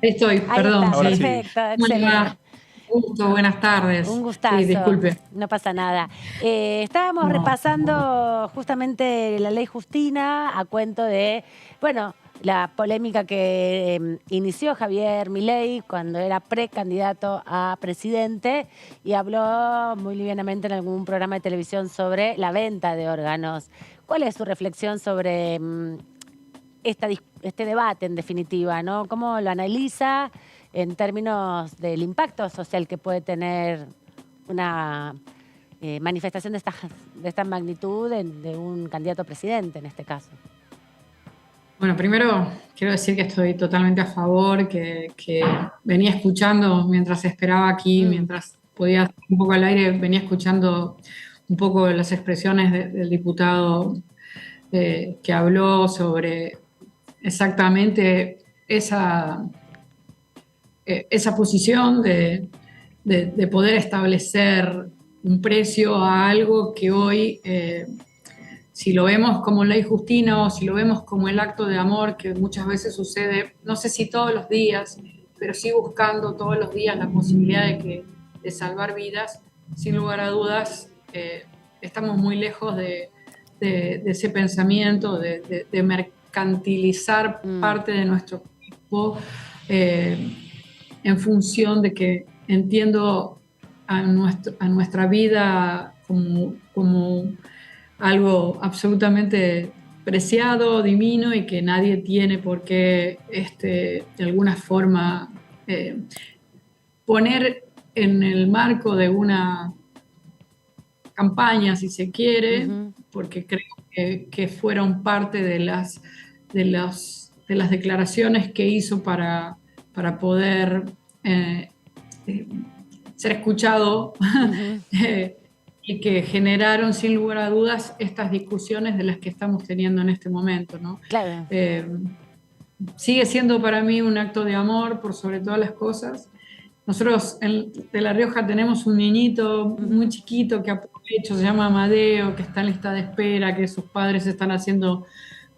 Estoy, perdón. Está, sí. Perfecto, ¿Cómo le va? excelente. Gusto, buenas tardes. Un gustazo. Sí, disculpe. No pasa nada. Estábamos repasando justamente la ley Justina a cuento de, bueno, la polémica que inició Javier Milei cuando era precandidato a presidente y habló muy livianamente en algún programa de televisión sobre la venta de órganos. ¿Cuál es su reflexión sobre este debate en definitiva, ¿no? ¿Cómo lo analiza en términos del impacto social que puede tener una manifestación de esta magnitud de un candidato a presidente en este caso? Bueno, primero quiero decir que estoy totalmente a favor, que venía escuchando mientras esperaba aquí, mientras podía hacer un poco al aire, venía escuchando un poco las expresiones del diputado que habló sobre exactamente esa posición de poder establecer un precio a algo que hoy, si lo vemos como ley Justina o si lo vemos como el acto de amor que muchas veces sucede, no sé si todos los días, pero sí buscando todos los días la posibilidad de salvar vidas, sin lugar a dudas, estamos muy lejos de ese pensamiento, de mercantilizar parte de nuestro cuerpo en función de que entiendo a nuestra vida como algo absolutamente preciado, divino, y que nadie tiene por qué de alguna forma poner en el marco de una campaña, si se quiere, porque creo que fueron parte de las declaraciones que hizo para poder ser escuchado y que generaron sin lugar a dudas estas discusiones de las que estamos teniendo en este momento, ¿no? Claro. Sigue siendo para mí un acto de amor por sobre todas las cosas. Nosotros de La Rioja tenemos un niñito muy chiquito que aprovecho, se llama Amadeo, que está en lista de espera, que sus padres están haciendo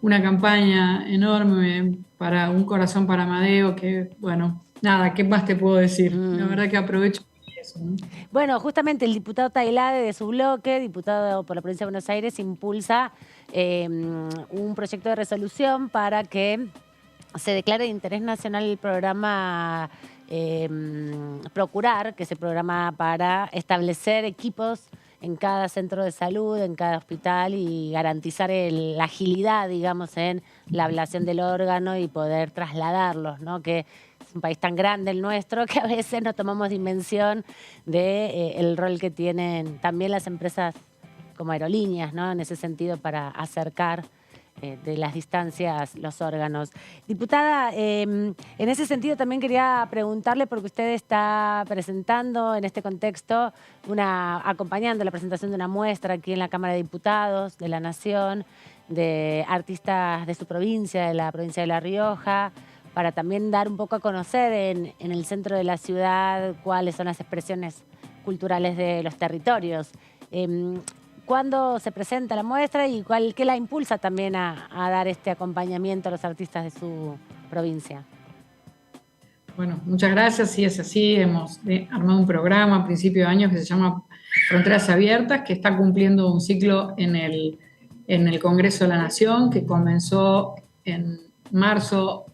una campaña enorme para un corazón para Amadeo, que bueno, nada, ¿qué más te puedo decir? La verdad que aprovecho eso, ¿no? Bueno, justamente el diputado Tailade de su bloque, diputado por la provincia de Buenos Aires, impulsa un proyecto de resolución para que se declare de interés nacional el programa Procurar, que es el programa para establecer equipos en cada centro de salud, en cada hospital y garantizar la agilidad, digamos, en la ablación del órgano y poder trasladarlos, ¿no? Que es un país tan grande el nuestro que a veces no tomamos dimensión del rol que tienen también las empresas como aerolíneas, ¿no? En ese sentido, para acercar de las distancias los órganos. Diputada, en ese sentido también quería preguntarle, porque usted está presentando en este contexto, acompañando la presentación de una muestra aquí en la Cámara de Diputados de la Nación, de artistas de su provincia, de la provincia de La Rioja, para también dar un poco a conocer en el centro de la ciudad cuáles son las expresiones culturales de los territorios. ¿Cuándo se presenta la muestra y qué la impulsa también a dar este acompañamiento a los artistas de su provincia? Bueno, muchas gracias. Sí, es así. Hemos armado un programa a principio de año que se llama Fronteras Abiertas, que está cumpliendo un ciclo en el Congreso de la Nación, que comenzó en marzo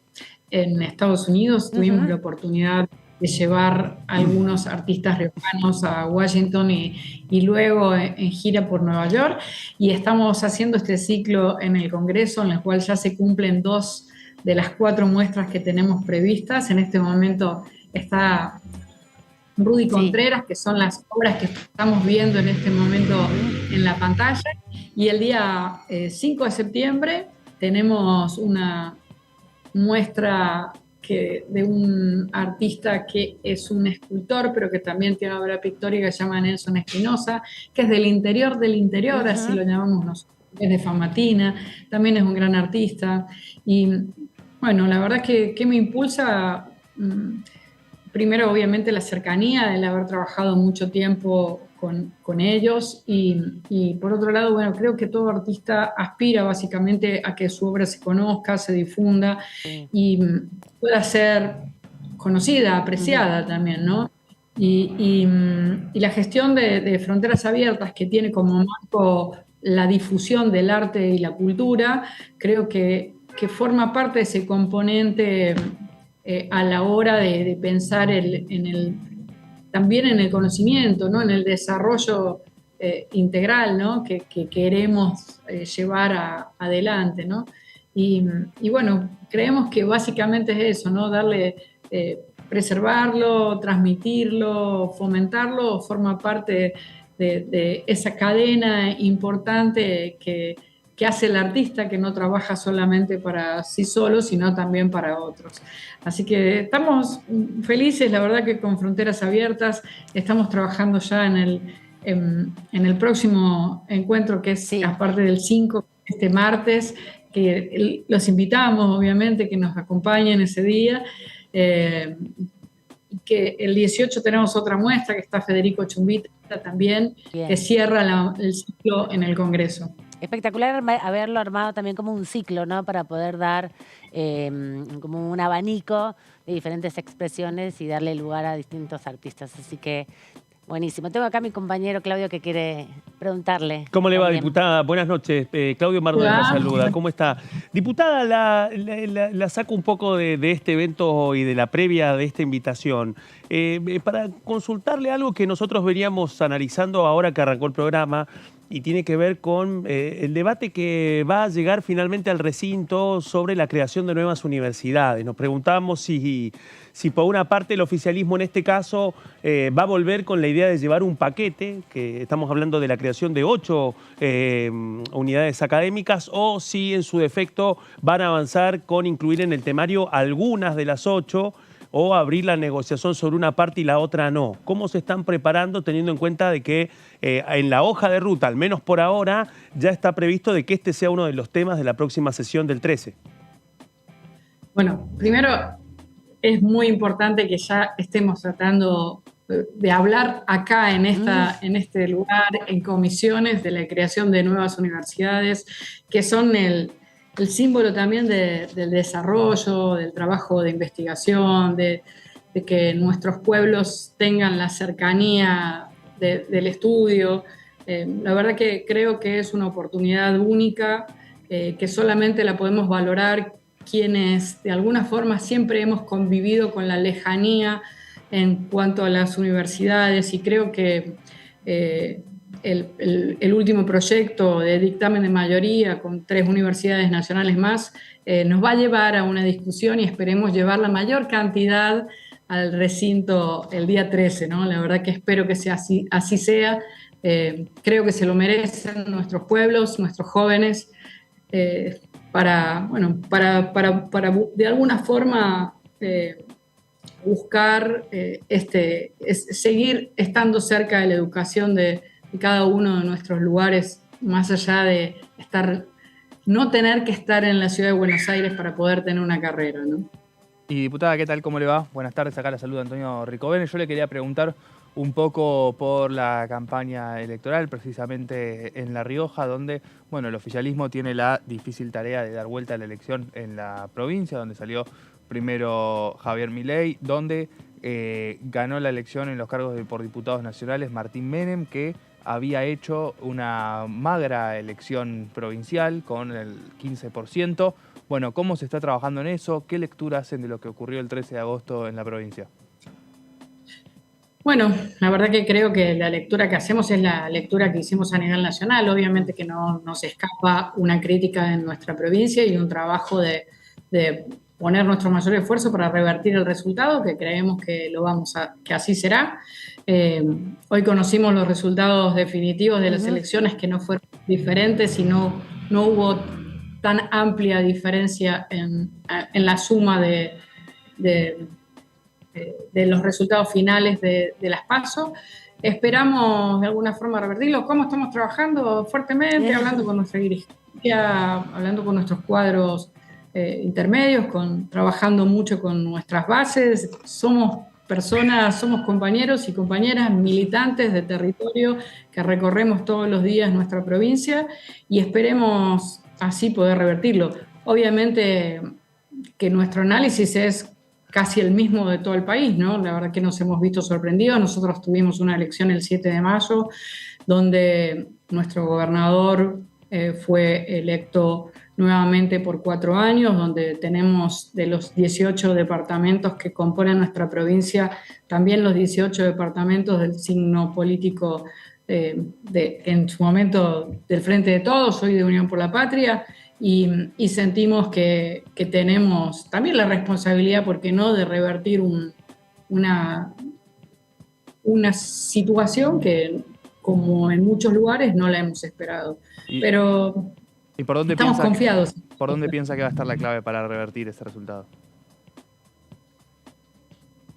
en Estados Unidos. Tuvimos la oportunidad de llevar a algunos artistas riojanos a Washington y luego en gira por Nueva York, y estamos haciendo este ciclo en el Congreso, en el cual ya se cumplen 2 de las 4 muestras que tenemos previstas. En este momento está Rudy Contreras, que son las obras que estamos viendo en este momento en la pantalla, y el día 5 de septiembre tenemos una muestra de un artista que es un escultor, pero que también tiene una obra pictórica que se llama Nelson Espinosa, que es del interior, así lo llamamos nosotros, es de Famatina, también es un gran artista. Y bueno, la verdad es que me impulsa, primero obviamente la cercanía del haber trabajado mucho tiempo con ellos, y por otro lado, bueno, creo que todo artista aspira básicamente a que su obra se conozca, se difunda y pueda ser conocida, apreciada también, ¿no? Y la gestión de Fronteras Abiertas, que tiene como marco la difusión del arte y la cultura, creo que forma parte de ese componente a la hora de pensar también en el conocimiento, ¿no? En el desarrollo integral, ¿no? que queremos llevar adelante, ¿no? Y bueno, creemos que básicamente es eso, ¿no? Preservarlo, transmitirlo, fomentarlo, forma parte de esa cadena importante que hace el artista, que no trabaja solamente para sí solo, sino también para otros. Así que estamos felices, la verdad que con Fronteras Abiertas estamos trabajando ya en el próximo encuentro, que es aparte del 5, este martes, que los invitamos obviamente que nos acompañen ese día, que el 18 tenemos otra muestra, que está Federico Chumbita también, que cierra el ciclo en el Congreso. Espectacular haberlo armado también como un ciclo, ¿no? Para poder dar como un abanico de diferentes expresiones y darle lugar a distintos artistas. Así que buenísimo. Tengo acá a mi compañero Claudio que quiere preguntarle. ¿Cómo le va, también. Diputada? Buenas noches. Claudio Mardón la saluda. ¿Cómo está? Diputada, la saco un poco de este evento y de la previa de esta invitación para consultarle algo que nosotros veníamos analizando ahora que arrancó el programa, y tiene que ver con el debate que va a llegar finalmente al recinto sobre la creación de nuevas universidades. Nos preguntamos si por una parte el oficialismo en este caso va a volver con la idea de llevar un paquete, que estamos hablando de la creación de 8 unidades académicas, o si en su defecto van a avanzar con incluir en el temario algunas de las 8, o abrir la negociación sobre una parte y la otra no. ¿Cómo se están preparando teniendo en cuenta de que en la hoja de ruta, al menos por ahora, ya está previsto de que este sea uno de los temas de la próxima sesión del 13? Bueno, primero es muy importante que ya estemos tratando de hablar acá en este lugar, en comisiones, de la creación de nuevas universidades, que son el símbolo también del desarrollo, del trabajo de investigación, de que nuestros pueblos tengan la cercanía del estudio. La verdad que creo que es una oportunidad única, que solamente la podemos valorar quienes de alguna forma siempre hemos convivido con la lejanía en cuanto a las universidades, y creo que el último proyecto de dictamen de mayoría con 3 universidades nacionales más nos va a llevar a una discusión, y esperemos llevar la mayor cantidad al recinto el día 13, ¿no? La verdad que espero que sea así sea. Creo que se lo merecen nuestros pueblos, nuestros jóvenes, para de alguna forma buscar seguir estando cerca de la educación de cada uno de nuestros lugares, más allá de no tener que estar en la ciudad de Buenos Aires para poder tener una carrera, ¿no? Y diputada, ¿qué tal? ¿Cómo le va? Buenas tardes, acá la saluda Antonio Ricovene. Yo le quería preguntar un poco por la campaña electoral, precisamente en La Rioja, donde el oficialismo tiene la difícil tarea de dar vuelta a la elección en la provincia, donde salió primero Javier Milei, donde ganó la elección en los cargos por diputados nacionales Martín Menem, que había hecho una magra elección provincial con el 15%. Bueno, ¿cómo se está trabajando en eso? ¿Qué lectura hacen de lo que ocurrió el 13 de agosto en la provincia? Bueno, la verdad que creo que la lectura que hacemos es la lectura que hicimos a nivel nacional. Obviamente que no nos escapa una crítica en nuestra provincia y un trabajo de poner nuestro mayor esfuerzo para revertir el resultado, que creemos que que así será. Hoy conocimos los resultados definitivos de las elecciones, que no fueron diferentes y no hubo tan amplia diferencia en la suma de los resultados finales de las PASO. Esperamos de alguna forma revertirlo. ¿Cómo estamos trabajando? Fuertemente, hablando con nuestra dirigencia, hablando con nuestros cuadros intermedios, trabajando mucho con nuestras bases. Somos compañeros y compañeras militantes de territorio que recorremos todos los días nuestra provincia, y esperemos así poder revertirlo. Obviamente que nuestro análisis es casi el mismo de todo el país, ¿no? La verdad que nos hemos visto sorprendidos. Nosotros tuvimos una elección el 7 de mayo, donde nuestro gobernador fue electo nuevamente por 4 años, donde tenemos de los 18 departamentos que componen nuestra provincia, también los 18 departamentos del signo político en su momento del Frente de Todos, soy de Unión por la Patria, y sentimos que tenemos también la responsabilidad, ¿por qué no?, de revertir una situación que como en muchos lugares, no la hemos esperado. Pero ¿Y por dónde estamos confiados. ¿Por dónde piensa que va a estar la clave para revertir ese resultado?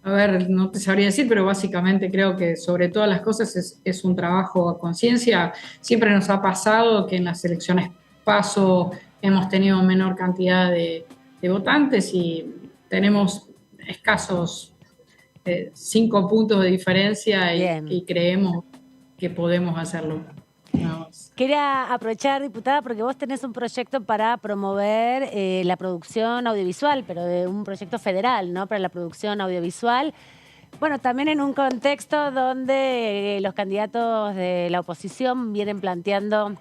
A ver, no te sabría decir, pero básicamente creo que sobre todas las cosas es un trabajo a conciencia. Siempre nos ha pasado que en las elecciones PASO hemos tenido menor cantidad de votantes y tenemos escasos 5 puntos de diferencia y creemos que podemos hacerlo. Quería aprovechar, diputada, porque vos tenés un proyecto para promover la producción audiovisual, pero de un proyecto federal, ¿no? Para la producción audiovisual. Bueno, también en un contexto donde los candidatos de la oposición vienen planteando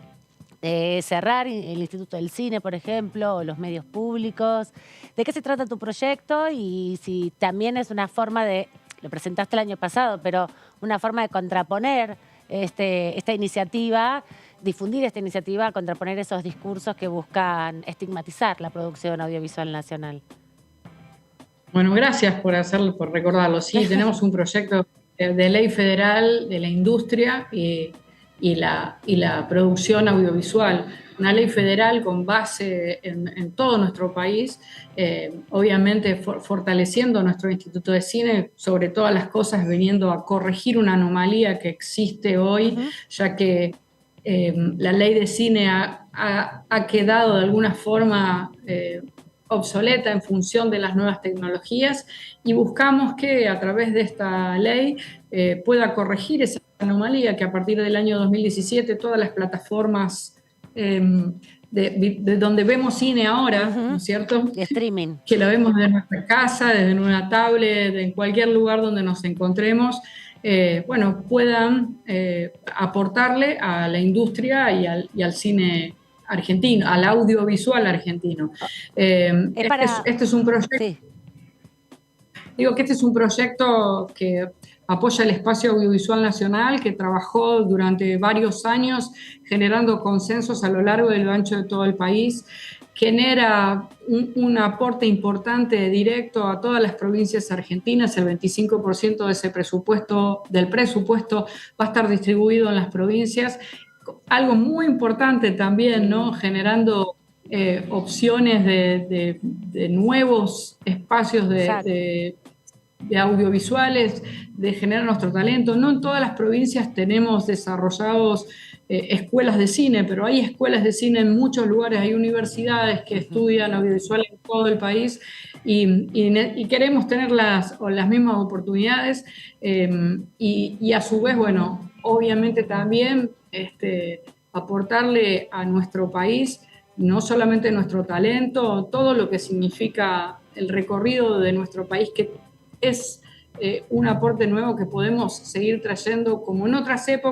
cerrar el Instituto del Cine, por ejemplo, o los medios públicos. ¿De qué se trata tu proyecto? Y si también es una forma de, lo presentaste el año pasado, pero una forma de contraponer esta iniciativa, difundir esta iniciativa, contraponer esos discursos que buscan estigmatizar la producción audiovisual nacional. Bueno, gracias por recordarlo. Sí, tenemos un proyecto de ley federal de la industria y la producción audiovisual. Una ley federal con base en todo nuestro país, obviamente fortaleciendo nuestro Instituto de Cine, sobre todas las cosas viniendo a corregir una anomalía que existe hoy, ya que la ley de cine ha quedado de alguna forma obsoleta en función de las nuevas tecnologías y buscamos que a través de esta ley pueda corregir esa anomalía que a partir del año 2017 todas las plataformas de donde vemos cine ahora, ¿no es cierto? De streaming. Que lo vemos desde nuestra casa, desde una tablet, en cualquier lugar donde nos encontremos, puedan aportarle a la industria y al cine argentino, al audiovisual argentino. Este es un proyecto. Sí. Digo que este es un proyecto que apoya el espacio audiovisual nacional, que trabajó durante varios años generando consensos a lo largo y lo ancho de todo el país, genera un aporte importante directo a todas las provincias argentinas. El 25% de ese del presupuesto va a estar distribuido en las provincias. Algo muy importante también, ¿no? Generando opciones de nuevos espacios de audiovisuales, de generar nuestro talento. No en todas las provincias tenemos desarrollados escuelas de cine, pero hay escuelas de cine en muchos lugares, hay universidades que estudian audiovisual en todo el país y queremos tener las mismas oportunidades y a su vez, bueno, obviamente también aportarle a nuestro país no solamente nuestro talento, todo lo que significa el recorrido de nuestro país, que es un aporte nuevo que podemos seguir trayendo como en otras ées,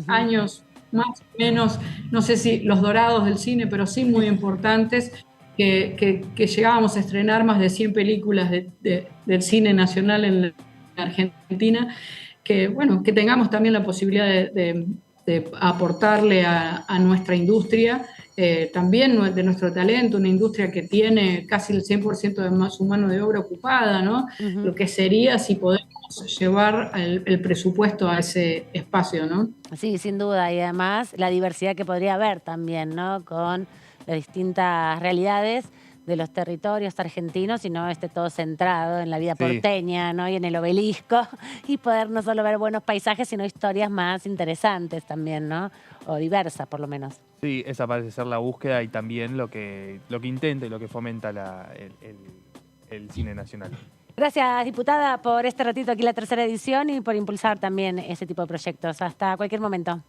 años más o menos, no sé si los dorados del cine, pero sí muy importantes, que llegábamos a estrenar más de 100 películas del cine nacional en la Argentina, que tengamos también la posibilidad de aportarle a nuestra industria, también de nuestro talento, una industria que tiene casi el 100% de su mano de obra ocupada, ¿no? Lo que sería si podemos llevar el presupuesto a ese espacio, ¿no? Sí, sin duda, y además la diversidad que podría haber también, ¿no? Con las distintas realidades de los territorios argentinos y no esté todo centrado en la vida porteña, ¿no? Y en el Obelisco, y poder no solo ver buenos paisajes, sino historias más interesantes también, ¿no? O diversas, por lo menos. Sí, esa parece ser la búsqueda y también lo que intenta y lo que fomenta el cine nacional. Gracias, diputada, por este ratito aquí en la tercera edición y por impulsar también ese tipo de proyectos. Hasta cualquier momento.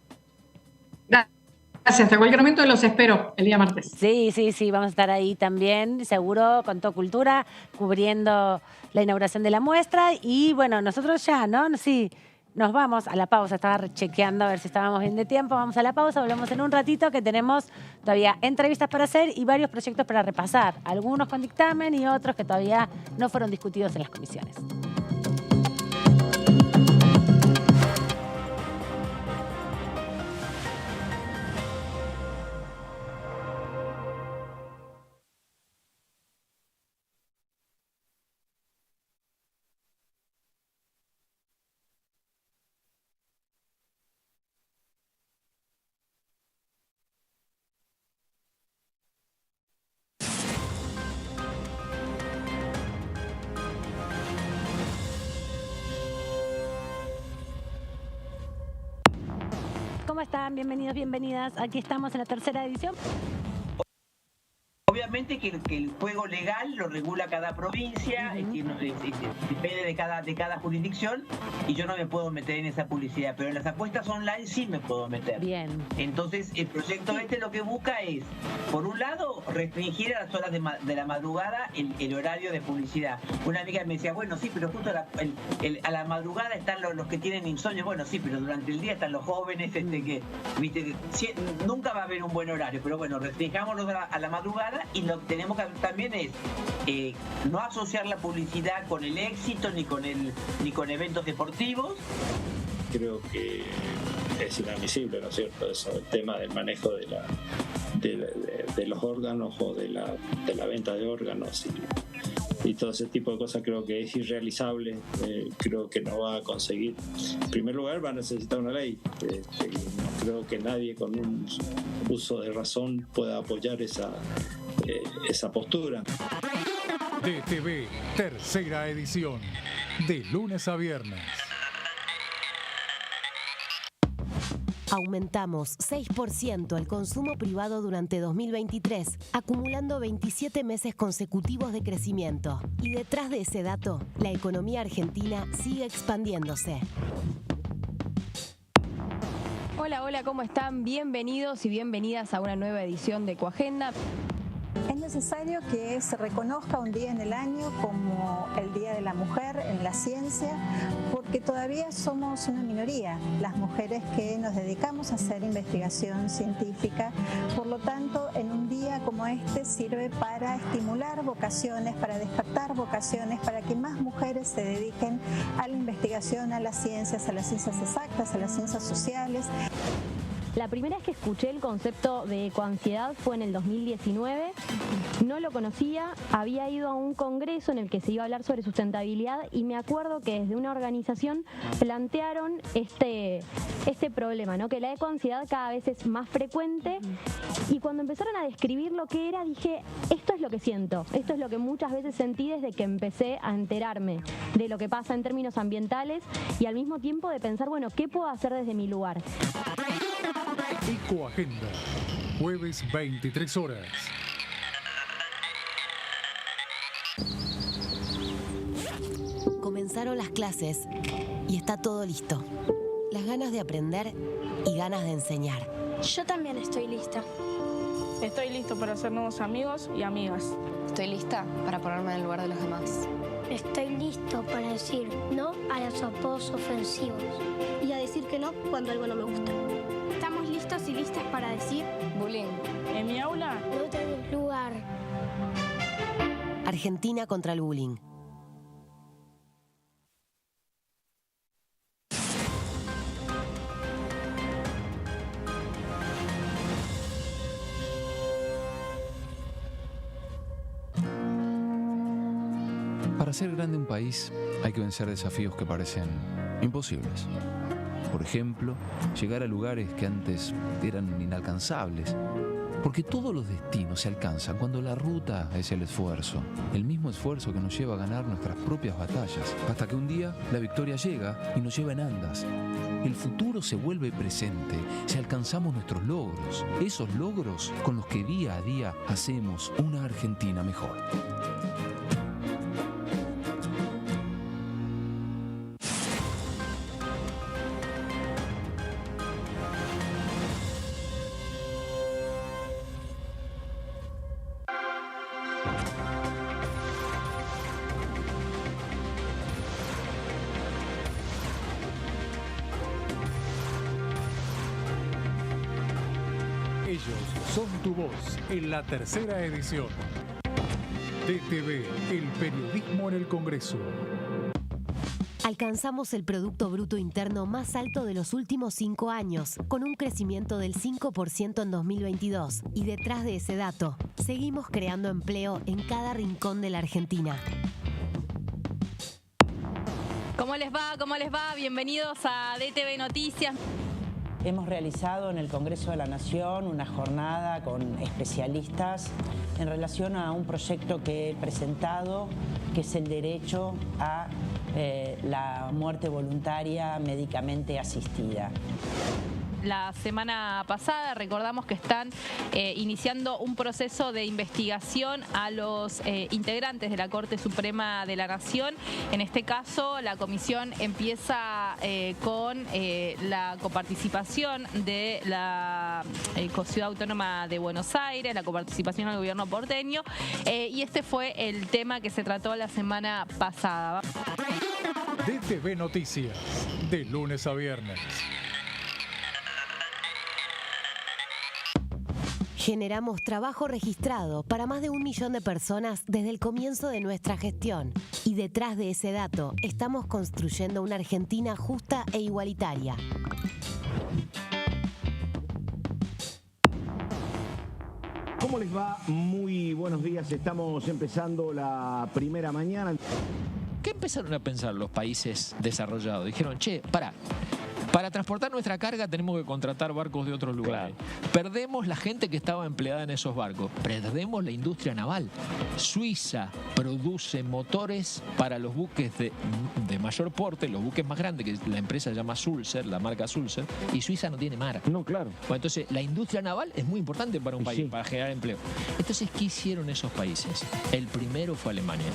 Gracias, hasta cualquier momento los espero el día martes. Sí, vamos a estar ahí también, seguro, con Todo Cultura, cubriendo la inauguración de la muestra. Y bueno, nosotros ya, ¿no? Sí, nos vamos a la pausa. Estaba chequeando a ver si estábamos bien de tiempo. Vamos a la pausa, volvemos en un ratito, que tenemos todavía entrevistas para hacer y varios proyectos para repasar. Algunos con dictamen y otros que todavía no fueron discutidos en las comisiones. ¿cómo están? Bienvenidos, bienvenidas. Aquí estamos en la tercera edición. Obviamente que el juego legal lo regula cada provincia, depende de cada jurisdicción, y yo no me puedo meter en esa publicidad, pero en las apuestas online sí me puedo meter. Bien. Entonces el proyecto lo que busca es, por un lado, restringir a las horas de la madrugada el horario de publicidad. Una amiga me decía, bueno, sí, pero justo a la madrugada están los que tienen insomnio. Bueno, sí, pero durante el día están los jóvenes, nunca va a haber un buen horario, pero bueno, restringámoslo a la madrugada. Y lo que tenemos que hacer también es no asociar la publicidad con el éxito ni con eventos deportivos. Creo que es inadmisible, ¿no es cierto? Eso, el tema del manejo de los órganos o de la venta de órganos y todo ese tipo de cosas creo que es irrealizable, creo que no va a conseguir. En primer lugar va a necesitar una ley, no creo que nadie con un uso de razón pueda apoyar esa postura. DTV, tercera edición, de lunes a viernes. Aumentamos 6% el consumo privado durante 2023, acumulando 27 meses consecutivos de crecimiento. Y detrás de ese dato, la economía argentina sigue expandiéndose. Hola, hola, ¿cómo están? Bienvenidos y bienvenidas a una nueva edición de Ecoagenda. Es necesario que se reconozca un día en el año como el Día de la Mujer en la ciencia, porque todavía somos una minoría, las mujeres que nos dedicamos a hacer investigación científica. Por lo tanto, en un día como este sirve para estimular vocaciones, para despertar vocaciones, para que más mujeres se dediquen a la investigación, a las ciencias exactas, a las ciencias sociales. La primera vez que escuché el concepto de ecoansiedad fue en el 2019. No lo conocía, había ido a un congreso en el que se iba a hablar sobre sustentabilidad y me acuerdo que desde una organización plantearon este problema, ¿no? Que la ecoansiedad cada vez es más frecuente, y cuando empezaron a describir lo que era, dije, esto es lo que siento, esto es lo que muchas veces sentí desde que empecé a enterarme de lo que pasa en términos ambientales y al mismo tiempo de pensar, bueno, ¿qué puedo hacer desde mi lugar? Ecoagenda, jueves 23 horas. Comenzaron las clases y está todo listo. Las ganas de aprender y ganas de enseñar. Yo también estoy lista. Estoy listo para hacer nuevos amigos y amigas. Estoy lista para ponerme en el lugar de los demás. Estoy listo para decir no a los apodos ofensivos y a decir que no cuando algo no me gusta. Estamos listos y listas para decir bullying. En mi aula no tenés lugar. Argentina contra el bullying. Para ser grande un país hay que vencer desafíos que parecen imposibles. Por ejemplo, llegar a lugares que antes eran inalcanzables. Porque todos los destinos se alcanzan cuando la ruta es el esfuerzo. El mismo esfuerzo que nos lleva a ganar nuestras propias batallas. Hasta que un día la victoria llega y nos lleva en andas. El futuro se vuelve presente si alcanzamos nuestros logros. Esos logros con los que día a día hacemos una Argentina mejor. Ellos son tu voz en la tercera edición. DTV, el periodismo en el Congreso. Alcanzamos el Producto Bruto Interno más alto de los últimos 5 años, con un crecimiento del 5% en 2022. Y detrás de ese dato, seguimos creando empleo en cada rincón de la Argentina. ¿Cómo les va? ¿Cómo les va? Bienvenidos a DTV Noticias. Hemos realizado en el Congreso de la Nación una jornada con especialistas en relación a un proyecto que he presentado, que es el derecho a la muerte voluntaria médicamente asistida. la semana pasada. Recordamos que están iniciando un proceso de investigación a los integrantes de la Corte Suprema de la Nación. En este caso, la comisión empieza con la coparticipación de la Ciudad Autónoma de Buenos Aires, la coparticipación al gobierno porteño, y este fue el tema que se trató la semana pasada. DTV Noticias, de lunes a viernes. Generamos trabajo registrado para más de 1 millón de personas desde el comienzo de nuestra gestión. Y detrás de ese dato, estamos construyendo una Argentina justa e igualitaria. ¿Cómo les va? Muy buenos días. Estamos empezando la primera mañana. ¿Qué empezaron a pensar los países desarrollados? Dijeron, che, para transportar nuestra carga tenemos que contratar barcos de otros lugares. Claro. Perdemos la gente que estaba empleada en esos barcos. Perdemos la industria naval. Suiza produce motores para los buques de mayor porte, los buques más grandes, que la empresa se llama Sulzer, la marca Sulzer, y Suiza no tiene mar. No, claro. Bueno, entonces, la industria naval es muy importante para un país, sí, para generar empleo. Entonces, ¿qué hicieron esos países? El primero fue Alemania.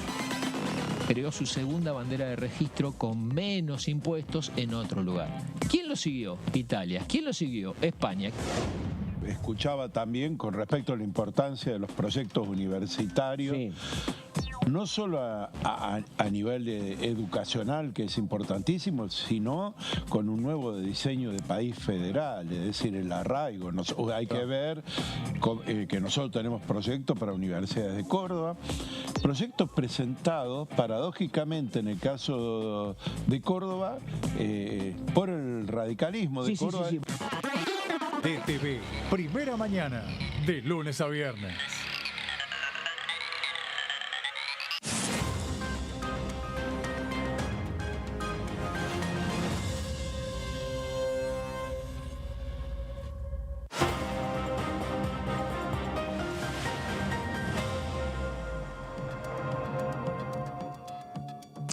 Creó su segunda bandera de registro con menos impuestos en otro lugar. ¿Quién lo siguió? Italia. ¿Quién lo siguió? España. Escuchaba también con respecto a la importancia de los proyectos universitarios, sí, no solo a nivel educacional, que es importantísimo, sino con un nuevo diseño de país federal, es decir, el arraigo. Hay que ver que nosotros tenemos proyectos para universidades de Córdoba, proyectos presentados, paradójicamente, en el caso de Córdoba, por el radicalismo de Córdoba. Sí. DTV, primera mañana, de lunes a viernes.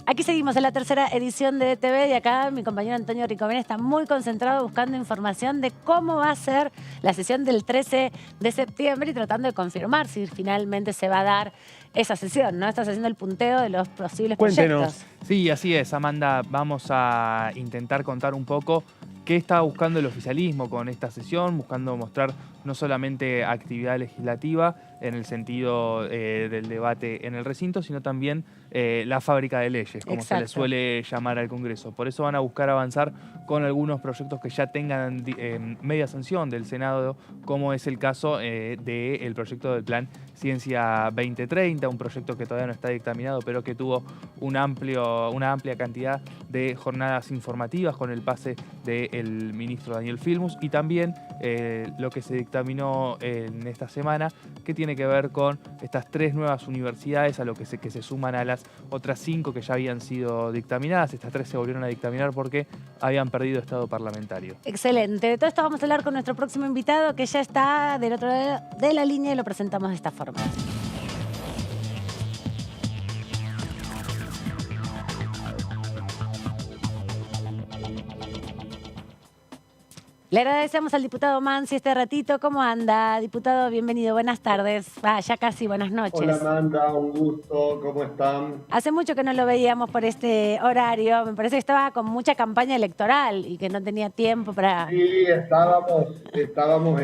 Aquí seguimos en la tercera edición de DTV y acá mi compañero Antonio Ricomén está muy concentrado buscando información de cómo va a ser la sesión del 13 de septiembre y tratando de confirmar si finalmente se va a dar esa sesión, ¿no? Estás haciendo el punteo de los posibles proyectos. Sí, así es, Amanda. Vamos a intentar contar un poco qué está buscando el oficialismo con esta sesión, buscando mostrar no solamente actividad legislativa en el sentido del debate en el recinto, sino también la fábrica de leyes, como se le suele llamar al Congreso. Por eso van a buscar avanzar con algunos proyectos que ya tengan media sanción del Senado, como es el caso del proyecto del Plan Ciencia 2030, un proyecto que todavía no está dictaminado, pero que tuvo una amplia cantidad de jornadas informativas con el pase del ministro Daniel Filmus, y también lo que se dictaminó en esta semana, que tiene que ver con estas 3 nuevas universidades a lo que se suman a las otras 5 que ya habían sido dictaminadas. Estas 3 se volvieron a dictaminar porque habían perdido estado parlamentario. Excelente. De todo esto vamos a hablar con nuestro próximo invitado, que ya está del otro lado de la línea, y lo presentamos de esta forma. Le agradecemos al diputado Mansi este ratito. ¿Cómo anda, diputado? Bienvenido, buenas tardes. Ya casi buenas noches. Hola, Amanda, un gusto. ¿Cómo están? Hace mucho que no lo veíamos por este horario. Me parece que estaba con mucha campaña electoral y que no tenía tiempo para... Sí, estábamos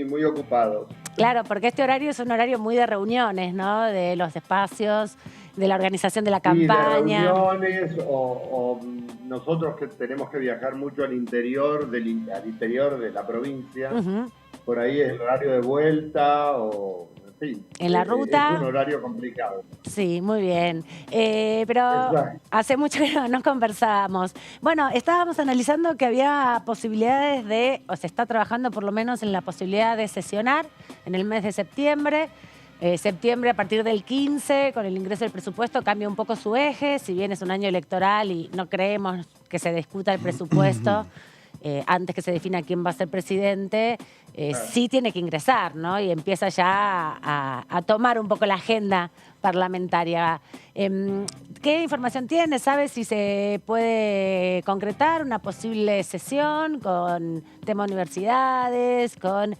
muy ocupados. Claro, porque este horario es un horario muy de reuniones, ¿no? De los espacios, de la organización de la campaña. Sí, de reuniones o nosotros que tenemos que viajar mucho al interior de la provincia. Por ahí es el horario de vuelta o... Sí, en la ruta. Es un horario complicado. Sí, muy bien. Pero hace mucho que no conversábamos. Bueno, estábamos analizando que había posibilidades o se está trabajando por lo menos en la posibilidad de sesionar en el mes de septiembre. Septiembre a partir del 15, con el ingreso del presupuesto, cambia un poco su eje, si bien es un año electoral y no creemos que se discuta el presupuesto antes que se defina quién va a ser presidente, sí tiene que ingresar, ¿no? Y empieza ya a tomar un poco la agenda parlamentaria. ¿Qué información tiene? ¿Sabes si se puede concretar una posible sesión con tema universidades, con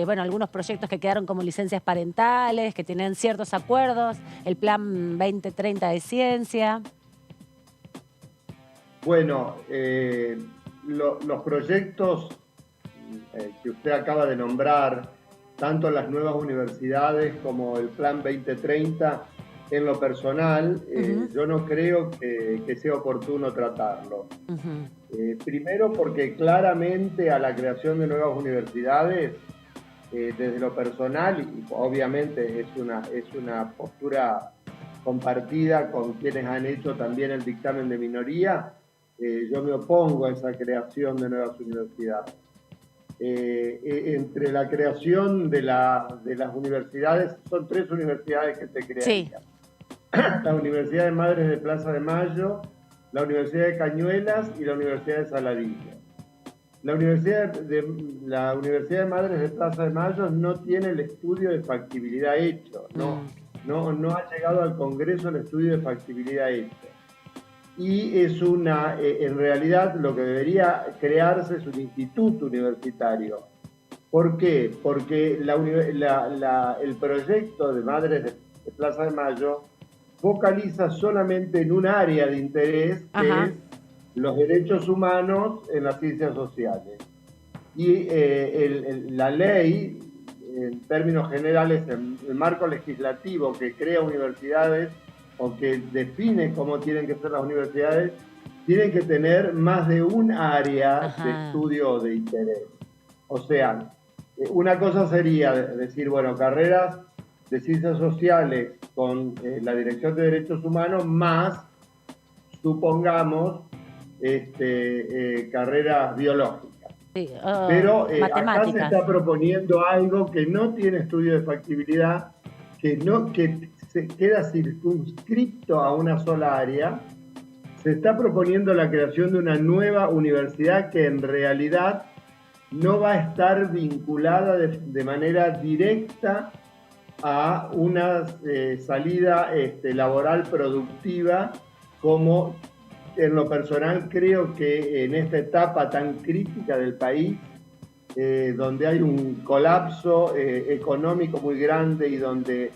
bueno, algunos proyectos que quedaron como licencias parentales, que tienen ciertos acuerdos, el Plan 2030 de ciencia? Bueno, los proyectos que usted acaba de nombrar, tanto las nuevas universidades como el Plan 2030, en lo personal, yo no creo que sea oportuno tratarlo. Primero porque claramente a la creación de nuevas universidades, desde lo personal, y obviamente es una postura compartida con quienes han hecho también el dictamen de minoría, yo me opongo a esa creación de nuevas universidades. Entre la creación de las universidades, son 3 universidades que se crearían. Sí. La Universidad de Madres de Plaza de Mayo, la Universidad de Cañuelas y la Universidad de Saladillo. La Universidad de Madres de Plaza de Mayo no tiene el estudio de factibilidad hecho, no ha llegado al Congreso el estudio de factibilidad hecho. Y es en realidad lo que debería crearse es un instituto universitario. ¿Por qué? Porque el proyecto de Madres de Plaza de Mayo focaliza solamente en un área de interés, que es los derechos humanos en las ciencias sociales. Y la ley, en términos generales, el marco legislativo que crea universidades o que define cómo tienen que ser las universidades, tienen que tener más de un área de estudio o de interés. O sea, una cosa sería decir, bueno, carreras de ciencias sociales con la Dirección de Derechos Humanos más, supongamos, carreras biológicas. Sí, pero acá se está proponiendo algo que no tiene estudio de factibilidad, que se queda circunscripto a una sola área. Se está proponiendo la creación de una nueva universidad que en realidad no va a estar vinculada de manera directa a una salida laboral productiva, como en lo personal creo que en esta etapa tan crítica del país, donde hay un colapso económico muy grande y donde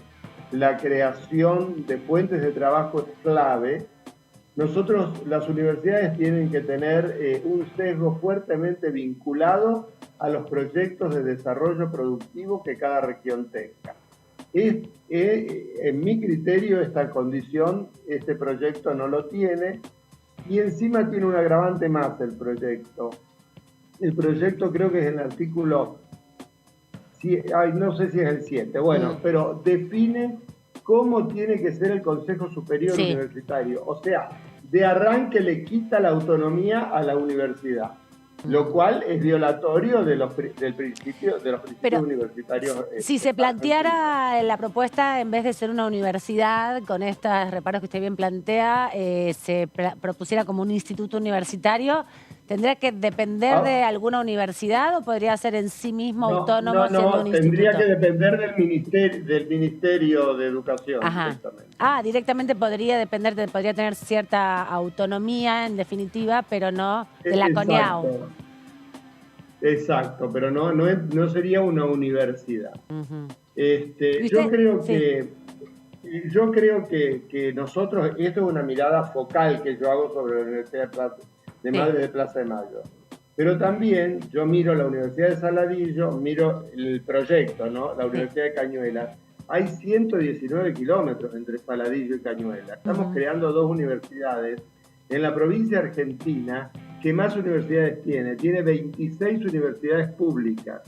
la creación de fuentes de trabajo es clave, las universidades tienen que tener un sesgo fuertemente vinculado a los proyectos de desarrollo productivo que cada región tenga. En mi criterio, esta condición, este proyecto no lo tiene, y encima tiene un agravante más el proyecto. El proyecto creo que es el artículo, no sé si es el 7, pero define cómo tiene que ser el Consejo Superior Universitario. O sea, de arranque le quita la autonomía a la universidad, lo cual es violatorio del principio de los principios universitarios. Si se planteara la propuesta, en vez de ser una universidad, con estos reparos que usted bien plantea, se propusiera como un instituto universitario, ¿tendría que depender de alguna universidad o podría ser en sí mismo autónomo siendo un instituto? Tendría que depender del Ministerio de Educación. Directamente podría tener cierta autonomía, en definitiva, pero no de la CONEAU. Exacto, pero no sería una universidad. Yo creo que nosotros, esto es una mirada focal que yo hago sobre la Universidad de Madres de Plaza de Mayo. Pero también yo miro la Universidad de Saladillo, miro el proyecto, la Universidad de Cañuelas. Hay 119 kilómetros entre Saladillo y Cañuelas. Estamos creando 2 universidades en la provincia argentina que más universidades tiene. Tiene 26 universidades públicas,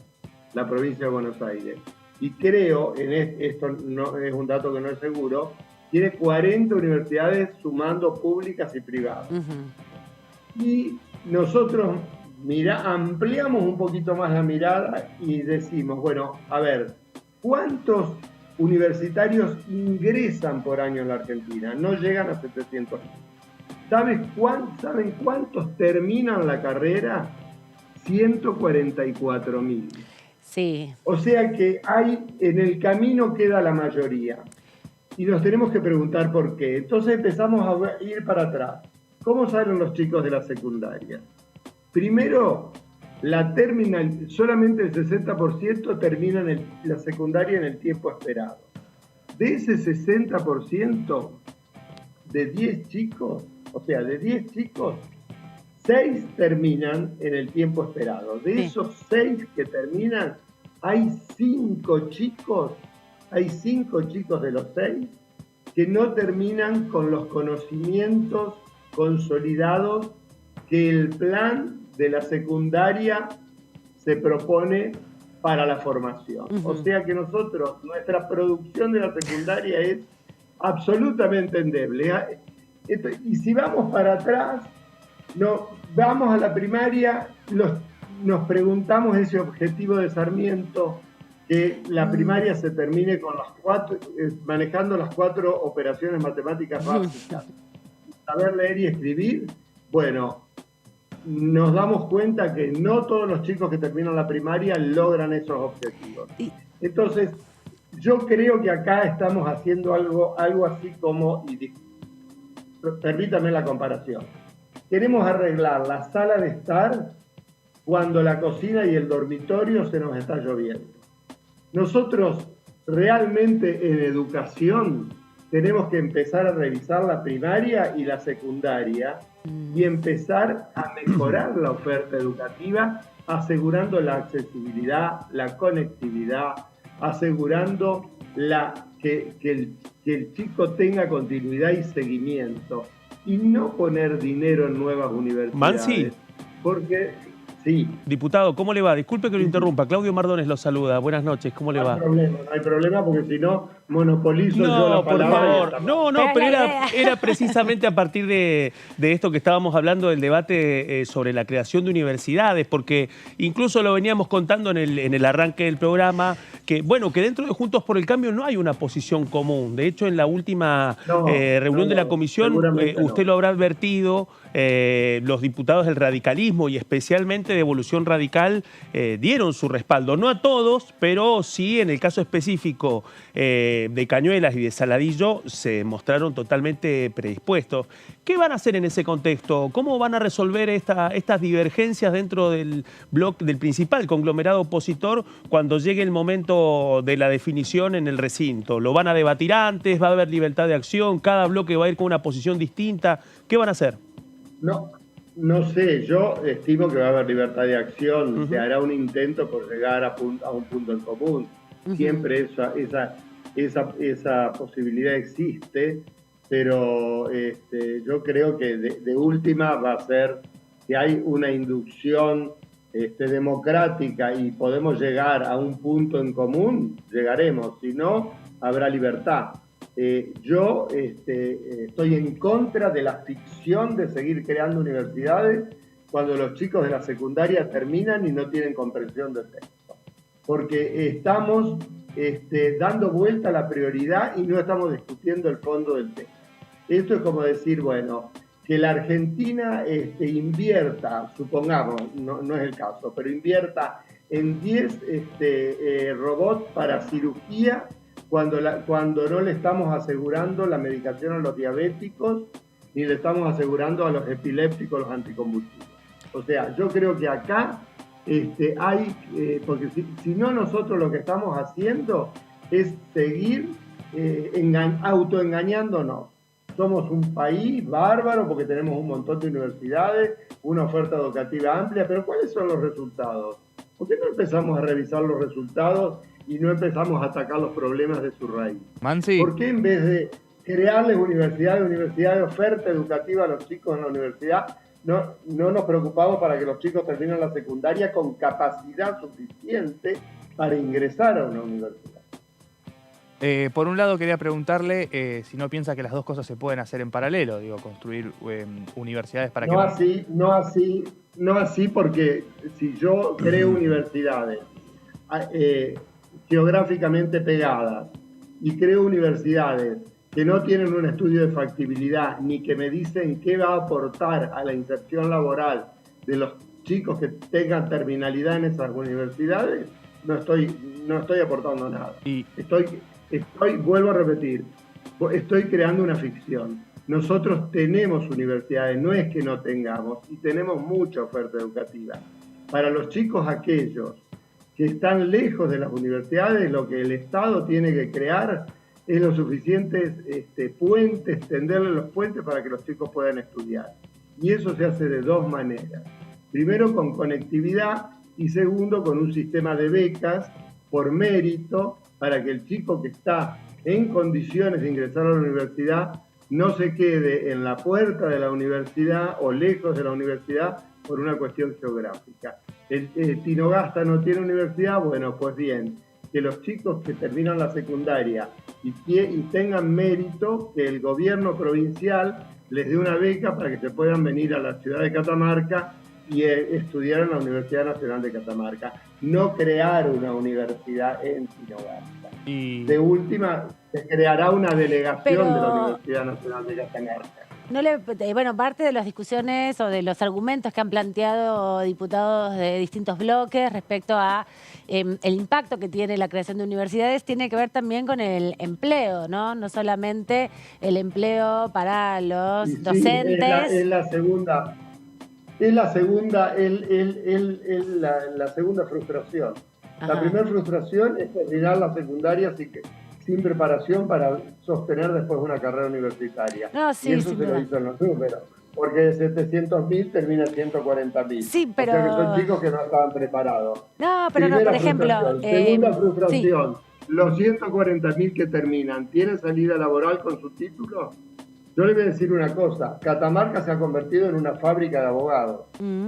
la provincia de Buenos Aires. Y creo, esto no es un dato que no es seguro, tiene 40 universidades sumando públicas y privadas. Y nosotros ampliamos un poquito más la mirada y decimos, bueno, a ver, ¿cuántos universitarios ingresan por año en la Argentina? No llegan a 700. ¿Saben cuántos terminan la carrera? 144.000. Sí. O sea que en el camino queda la mayoría. Y nos tenemos que preguntar por qué. Entonces empezamos a ir para atrás. ¿Cómo salen los chicos de la secundaria? Primero, solamente el 60% termina la secundaria en el tiempo esperado. De ese 60%, de 10 chicos, 6 terminan en el tiempo esperado. De esos 6 que terminan, hay 5 chicos de los 6 que no terminan con los conocimientos consolidados que el plan de la secundaria se propone para la formación. O sea que nuestra producción de la secundaria es absolutamente endeble. Y si vamos para atrás, vamos a la primaria, nos preguntamos ese objetivo de Sarmiento, que la primaria se termine con manejando las 4 operaciones matemáticas básicas. Saber leer y escribir, bueno, nos damos cuenta que no todos los chicos que terminan la primaria logran esos objetivos. Entonces, yo creo que acá estamos haciendo algo así como, permítame la comparación, queremos arreglar la sala de estar cuando la cocina y el dormitorio se nos está lloviendo. Nosotros realmente en educación tenemos que empezar a revisar la primaria y la secundaria y empezar a mejorar la oferta educativa, asegurando la accesibilidad, la conectividad, asegurando que el chico tenga continuidad y seguimiento, y no poner dinero en nuevas universidades. Mansi. Porque, sí. Diputado, ¿cómo le va? Disculpe que lo interrumpa. Claudio Mardones lo saluda. Buenas noches, ¿cómo le va? No hay problema porque si no, monopolizo yo la palabra. Por favor. No, pero era precisamente a partir de esto que estábamos hablando del debate sobre la creación de universidades, porque incluso lo veníamos contando en el arranque del programa, que dentro de Juntos por el Cambio no hay una posición común. De hecho, en la última reunión de la comisión, usted lo habrá advertido, los diputados del radicalismo y especialmente de Evolución Radical dieron su respaldo. No a todos, pero sí en el caso específico de Cañuelas y de Saladillo se mostraron totalmente predispuestos. ¿Qué van a hacer en ese contexto? ¿Cómo van a resolver estas divergencias dentro del principal conglomerado opositor cuando llegue el momento de la definición en el recinto? ¿Lo van a debatir antes? ¿Va a haber libertad de acción? ¿Cada bloque va a ir con una posición distinta? ¿Qué van a hacer? No sé, yo estimo que va a haber libertad de acción, se hará un intento por llegar a un punto en común. Siempre esa posibilidad existe, pero yo creo que de última va a ser, si hay una inducción democrática y podemos llegar a un punto en común, llegaremos, si no, habrá libertad. Yo estoy en contra de la ficción de seguir creando universidades cuando los chicos de la secundaria terminan y no tienen comprensión del texto. Porque estamos dando vuelta a la prioridad y no estamos discutiendo el fondo del texto. Esto es como decir, que la Argentina invierta, supongamos, no es el caso, pero invierta en 10 robots para cirugía cuando no le estamos asegurando la medicación a los diabéticos ni le estamos asegurando a los epilépticos los anticonvulsivos. O sea, yo creo que acá porque si no, nosotros lo que estamos haciendo es seguir autoengañándonos. Somos un país bárbaro porque tenemos un montón de universidades, una oferta educativa amplia, pero ¿cuáles son los resultados? ¿Por qué no empezamos a revisar los resultados y no empezamos a atacar los problemas de su raíz? Mansi. ¿Por qué en vez de crearles universidades de oferta educativa a los chicos en la universidad, no nos preocupamos para que los chicos terminen la secundaria con capacidad suficiente para ingresar a una universidad? Por un lado quería preguntarle si no piensa que las dos cosas se pueden hacer en paralelo, construir universidades para que... No así, porque si yo creo universidades geográficamente pegadas y creo universidades que no tienen un estudio de factibilidad ni que me dicen qué va a aportar a la inserción laboral de los chicos que tengan terminalidad en esas universidades, no estoy aportando nada. Vuelvo a repetir, estoy creando una ficción. Nosotros tenemos universidades, no es que no tengamos, y tenemos mucha oferta educativa. Para los chicos aquellos que están lejos de las universidades, lo que el Estado tiene que crear es los suficientes puentes, tenderle los puentes para que los chicos puedan estudiar. Y eso se hace de dos maneras. Primero, con conectividad, y segundo, con un sistema de becas por mérito, para que el chico que está en condiciones de ingresar a la universidad no se quede en la puerta de la universidad o lejos de la universidad por una cuestión geográfica. Tinogasta no tiene universidad, bueno, pues bien, que los chicos que terminan la secundaria y tengan mérito, que el gobierno provincial les dé una beca para que se puedan venir a la ciudad de Catamarca y estudiar en la Universidad Nacional de Catamarca. No crear una universidad en Tinogasta. De última, se creará una delegación de la Universidad Nacional de Catamarca. Bueno, parte de las discusiones o de los argumentos que han planteado diputados de distintos bloques respecto a el impacto que tiene la creación de universidades tiene que ver también con el empleo, ¿no? No solamente el empleo para los docentes. Es la segunda frustración. Ajá. La primera frustración es terminar la secundaria sin preparación para sostener después una carrera universitaria. No, sí, y eso se lo dicen los números. Porque de 700.000 termina 140.000. Sí, pero... O sea que son chicos que no estaban preparados. No, pero no, por ejemplo... Segunda frustración, los 140.000 que terminan, ¿tienen salida laboral con su título? Yo le voy a decir una cosa, Catamarca se ha convertido en una fábrica de abogados.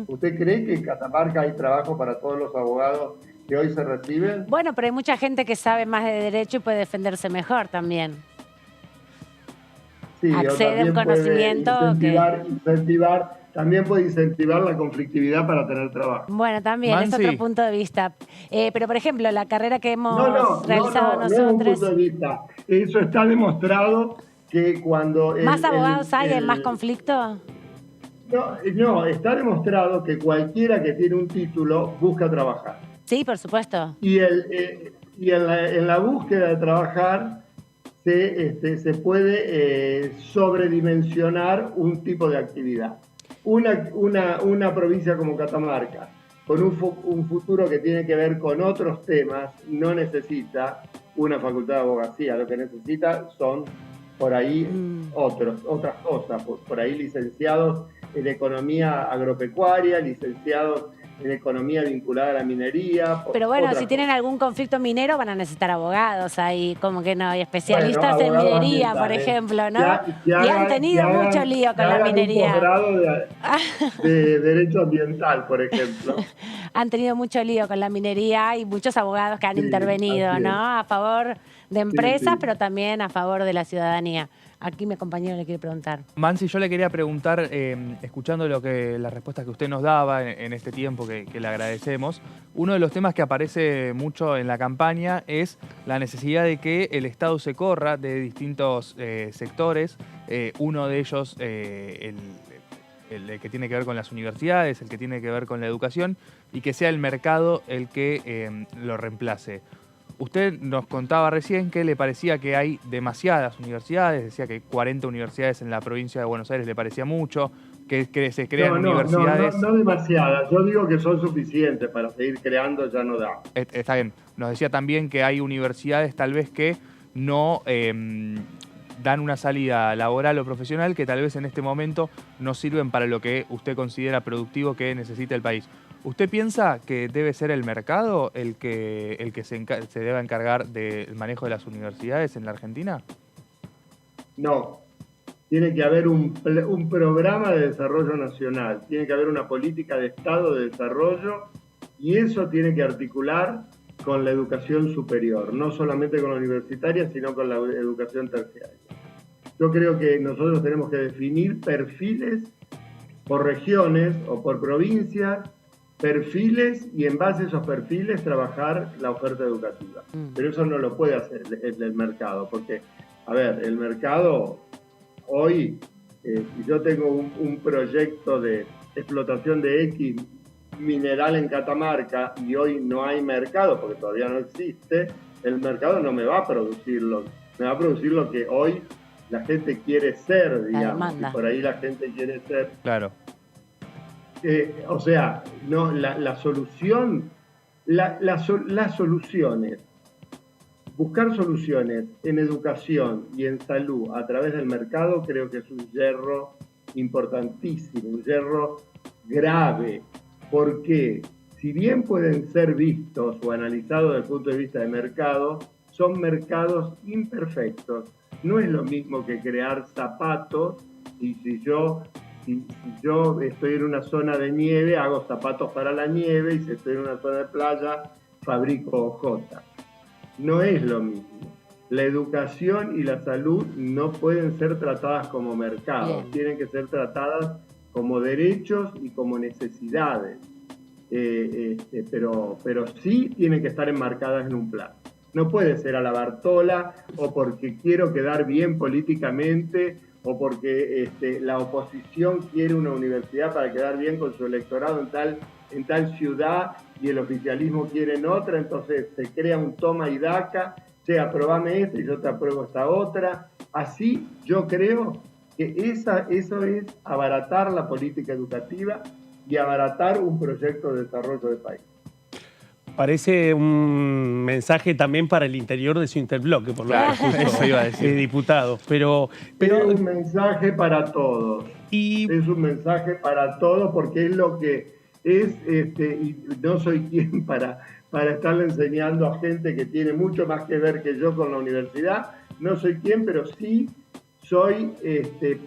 ¿Usted cree que en Catamarca hay trabajo para todos los abogados que hoy se reciben? Bueno, pero hay mucha gente que sabe más de derecho y puede defenderse mejor también. Sí, accede a un conocimiento también puede incentivar la conflictividad para tener trabajo. Bueno, también es otro punto de vista. Pero, por ejemplo, la carrera que hemos realizado nosotros... No es un punto de vista. Eso está demostrado que cuando... ¿Más abogados hay en más conflicto? No, está demostrado que cualquiera que tiene un título busca trabajar. Sí, por supuesto. Y en la búsqueda de trabajar se puede sobredimensionar un tipo de actividad. Una provincia como Catamarca, con un futuro que tiene que ver con otros temas, no necesita una facultad de abogacía. Lo que necesita son por ahí otras cosas, por ahí licenciados en economía agropecuaria, licenciados en economía vinculada a la minería. Pero bueno, si tienen algún conflicto minero van a necesitar abogados ahí, como que no, hay especialistas en minería, por ejemplo, ¿no? Y han tenido mucho lío con la minería. Un posgrado de Derecho Ambiental, por ejemplo. Han tenido mucho lío con la minería y muchos abogados que han intervenido, ¿no? A favor de empresas, pero también a favor de la ciudadanía. Aquí mi compañero le quiere preguntar. Mansi, yo le quería preguntar, escuchando las respuestas que usted nos daba en este tiempo que le agradecemos, uno de los temas que aparece mucho en la campaña es la necesidad de que el Estado se corra de distintos sectores, uno de ellos el que tiene que ver con las universidades, el que tiene que ver con la educación, y que sea el mercado el que lo reemplace. Usted nos contaba recién que le parecía que hay demasiadas universidades, decía que 40 universidades en la provincia de Buenos Aires le parecía mucho, que se crean universidades... No demasiadas, yo digo que son suficientes para seguir creando, ya no da. Está bien, nos decía también que hay universidades tal vez que no dan una salida laboral o profesional que tal vez en este momento no sirven para lo que usted considera productivo que necesita el país. ¿Usted piensa que debe ser el mercado el que se deba encargar del manejo de las universidades en la Argentina? No. Tiene que haber un programa de desarrollo nacional, tiene que haber una política de Estado de desarrollo y eso tiene que articular con la educación superior, no solamente con la universitaria, sino con la educación terciaria. Yo creo que nosotros tenemos que definir perfiles por regiones o por provincias, perfiles y en base a esos perfiles trabajar la oferta educativa. Pero eso no lo puede hacer el mercado, porque, a ver, el mercado hoy, si yo tengo un proyecto de explotación de X mineral en Catamarca y hoy no hay mercado, porque todavía no existe, el mercado no me va a producirlo, me va a producir lo que hoy la gente quiere ser, digamos, y por ahí la gente quiere ser. Claro. O sea, no, la solución, las soluciones, buscar soluciones en educación y en salud a través del mercado creo que es un yerro importantísimo, un yerro grave, porque si bien pueden ser vistos o analizados desde el punto de vista de mercado, son mercados imperfectos. No es lo mismo que crear zapatos, y si yo estoy en una zona de nieve, hago zapatos para la nieve, y si estoy en una zona de playa, fabrico hojotas. No es lo mismo. La educación y la salud no pueden ser tratadas como mercados, tienen que ser tratadas como derechos y como necesidades, pero sí tienen que estar enmarcadas en un plan. No puede ser a la Bartola o porque quiero quedar bien políticamente o porque la oposición quiere una universidad para quedar bien con su electorado en tal ciudad y el oficialismo quiere en otra, entonces se crea un toma y daca, aprobame esta y yo te apruebo esta otra. Así yo creo que eso es abaratar la política educativa y abaratar un proyecto de desarrollo del país. Parece un mensaje también para el interior de su interbloque, por lo que eso iba a decir. Diputado. Pero es un mensaje para todos. Es un mensaje para todos porque es lo que es, y no soy quien para estarle enseñando a gente que tiene mucho más que ver que yo con la universidad. No soy quien, pero sí soy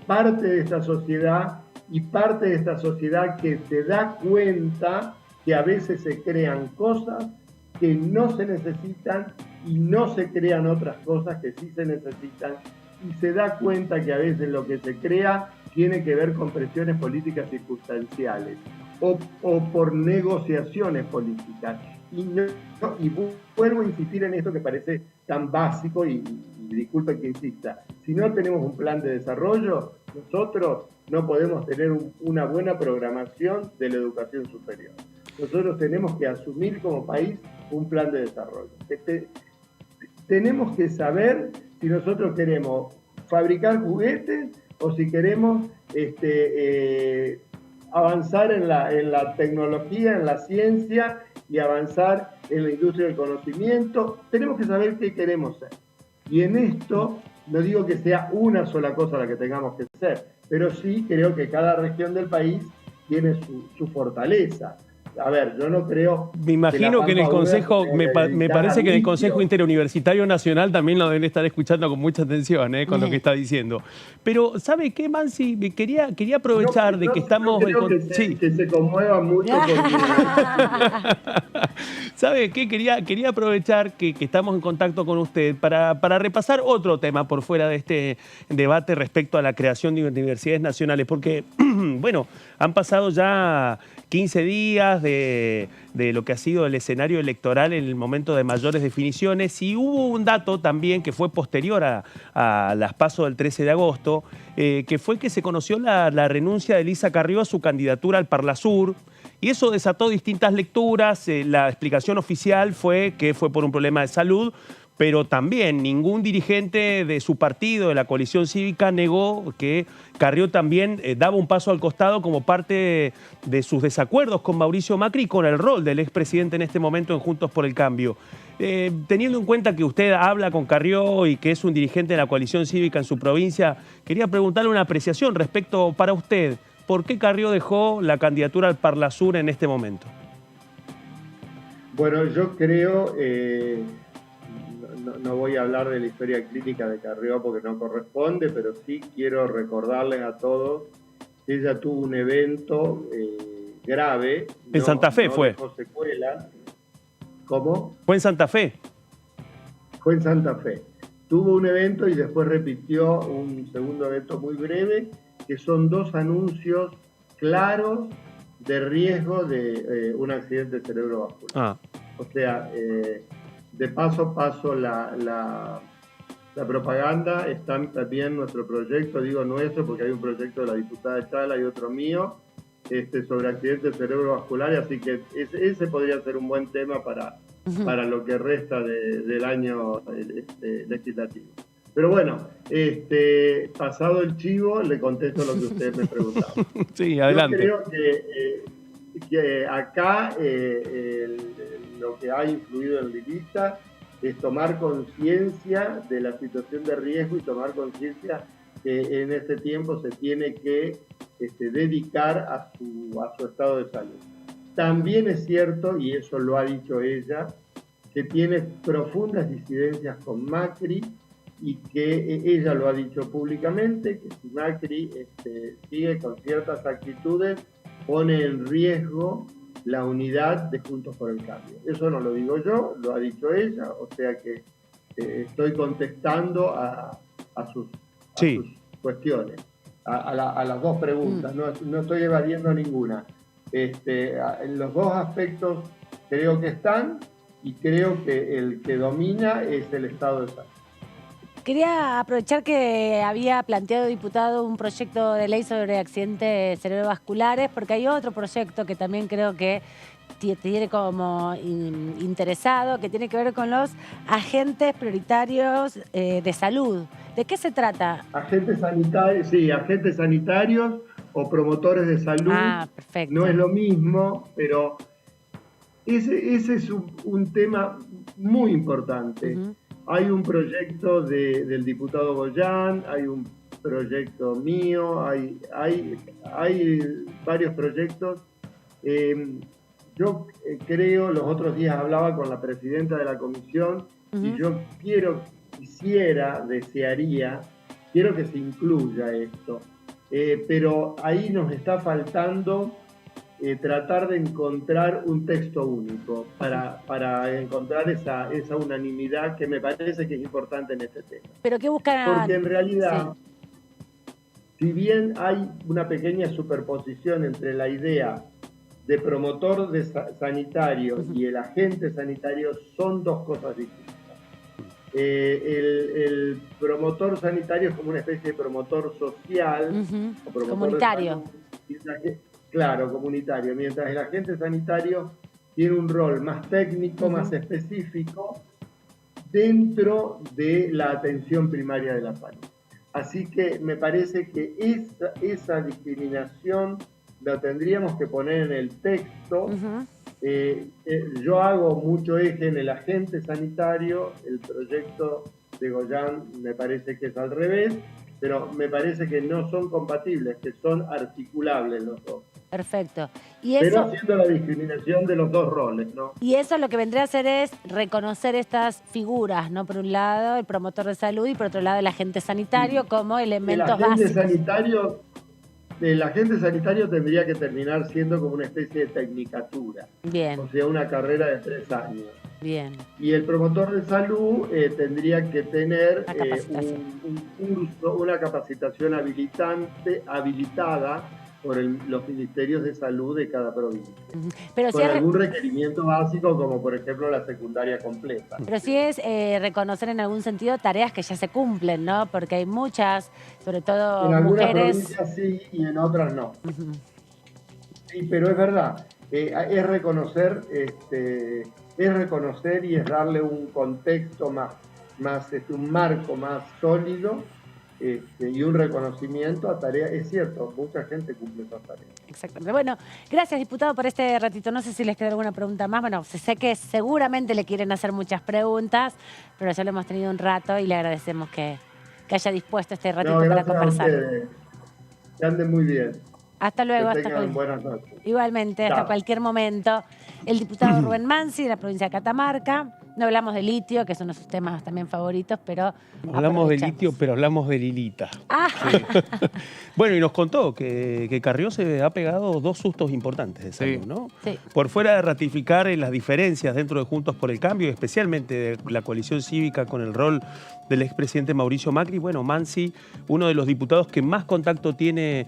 parte de esta sociedad y parte de esta sociedad que se da cuenta que a veces se crean cosas que no se necesitan y no se crean otras cosas que sí se necesitan, y se da cuenta que a veces lo que se crea tiene que ver con presiones políticas circunstanciales o por negociaciones políticas. Y vuelvo a insistir en esto que parece tan básico y disculpe que insista, si no tenemos un plan de desarrollo, nosotros no podemos tener una buena programación de la educación superior. Nosotros tenemos que asumir como país un plan de desarrollo. Tenemos que saber si nosotros queremos fabricar juguetes o si queremos avanzar en la tecnología, en la ciencia y avanzar en la industria del conocimiento. Tenemos que saber qué queremos ser. Y en esto no digo que sea una sola cosa la que tengamos que ser, pero sí creo que cada región del país tiene su fortaleza. A ver, yo no creo... Me imagino que en el Consejo, me parece que en el Consejo Interuniversitario Nacional también lo deben estar escuchando con mucha atención, con lo que está diciendo. Pero, ¿sabe qué, Mansi? Quería aprovechar de que estamos... que se conmueva mucho porque... ¿Sabe qué? Quería aprovechar que estamos en contacto con usted para repasar otro tema por fuera de este debate respecto a la creación de universidades nacionales, porque, bueno, han pasado ya 15 días de lo que ha sido el escenario electoral en el momento de mayores definiciones, y hubo un dato también que fue posterior a las PASO del 13 de agosto, que fue que se conoció la renuncia de Elisa Carrió a su candidatura al Parlasur, y eso desató distintas lecturas. La explicación oficial fue que fue por un problema de salud, pero también ningún dirigente de su partido, de la coalición cívica, negó que Carrió también daba un paso al costado como parte de sus desacuerdos con Mauricio Macri y con el rol del expresidente en este momento en Juntos por el Cambio. Teniendo en cuenta que usted habla con Carrió y que es un dirigente de la coalición cívica en su provincia, quería preguntarle una apreciación respecto para usted. ¿Por qué Carrió dejó la candidatura al Parlasur en este momento? Bueno, yo creo... No voy a hablar de la historia clínica de Carrió porque no corresponde, pero sí quiero recordarles a todos que ella tuvo un evento grave. En Santa Fe fue. Dejó secuelas. ¿Cómo? Fue en Santa Fe. Fue en Santa Fe. Tuvo un evento y después repitió un segundo evento muy breve, que son 2 anuncios claros de riesgo de un accidente cerebrovascular. O sea... de paso la propaganda, está también nuestro proyecto, digo nuestro porque hay un proyecto de la diputada Chala y otro mío, sobre accidentes cerebrovasculares, así que ese podría ser un buen tema para lo que resta del año legislativo. Pero bueno, pasado el chivo, le contesto lo que usted me preguntaba. Sí, adelante. Yo creo que acá lo que ha influido en Lilita es tomar conciencia de la situación de riesgo y tomar conciencia que en este tiempo se tiene que dedicar a su estado de salud. También es cierto, y eso lo ha dicho ella, que tiene profundas disidencias con Macri y que ella lo ha dicho públicamente, que si Macri sigue con ciertas actitudes, pone en riesgo la unidad de Juntos por el Cambio. Eso no lo digo yo, lo ha dicho ella, o sea que estoy contestando a sus cuestiones, a las dos preguntas, no estoy evadiendo ninguna. Los dos aspectos creo que están, y creo que el que domina es el estado de salud. Quería aprovechar que había planteado diputado un proyecto de ley sobre accidentes cerebrovasculares, porque hay otro proyecto que también creo que tiene como interesado, que tiene que ver con los agentes prioritarios de salud. ¿De qué se trata? Agentes sanitarios, sí, agentes sanitarios o promotores de salud. Ah, perfecto. No es lo mismo, pero ese es un tema muy importante. Hay un proyecto del diputado Goyán, hay un proyecto mío, hay varios proyectos. Yo creo, los otros días hablaba con la presidenta de la comisión y yo desearía que se incluya esto. Pero ahí nos está faltando tratar de encontrar un texto único para encontrar esa unanimidad que me parece que es importante en este tema. ¿Pero qué buscan? Porque en realidad, si bien hay una pequeña superposición entre la idea de promotor sanitario y el agente sanitario, son dos cosas distintas. El promotor sanitario es como una especie de promotor social, o promotor comunitario. Claro, comunitario, mientras el agente sanitario tiene un rol más técnico, más específico, dentro de la atención primaria de la salud. Así que me parece que esa discriminación la tendríamos que poner en el texto. Yo hago mucho eje en el agente sanitario, el proyecto de Goyán me parece que es al revés, pero me parece que no son compatibles, que son articulables los dos. Perfecto. Pero haciendo la discriminación de los dos roles, ¿no? Y eso lo que vendría a hacer es reconocer estas figuras, ¿no? Por un lado, el promotor de salud y por otro lado, el agente sanitario como elementos básicos. El agente sanitario tendría que terminar siendo como una especie de tecnicatura. Bien. O sea, una carrera de 3 años. Bien. Y el promotor de salud tendría que tener una capacitación habilitada por los ministerios de salud de cada provincia. Pero con algún requerimiento básico, como por ejemplo la secundaria completa. Pero sí es reconocer en algún sentido tareas que ya se cumplen, ¿no? Porque hay muchas, sobre todo en algunas mujeres. provincias sí y en otras no. Sí, pero es verdad. Es reconocer y es darle un contexto un marco más sólido. Y un reconocimiento a tareas. Es cierto, mucha gente cumple esas tareas. Exactamente. Bueno, gracias, diputado, por este ratito. No sé si les queda alguna pregunta más. Bueno, sé que seguramente le quieren hacer muchas preguntas, pero ya lo hemos tenido un rato y le agradecemos que haya dispuesto este ratito para conversar. Que anden muy bien. Hasta luego. Que tengan buenas noches. Igualmente, hasta cualquier momento. El diputado Rubén Mansi, de la provincia de Catamarca. No hablamos de litio, que es uno de sus temas también favoritos, pero hablamos de litio, pero hablamos de Lilita. Sí. Bueno, y nos contó que Carrió se ha pegado 2 sustos importantes de salud, ¿no? Sí. Por fuera de ratificar las diferencias dentro de Juntos por el Cambio, especialmente de la coalición cívica con el rol del expresidente Mauricio Macri, bueno, Mansi, uno de los diputados que más contacto tiene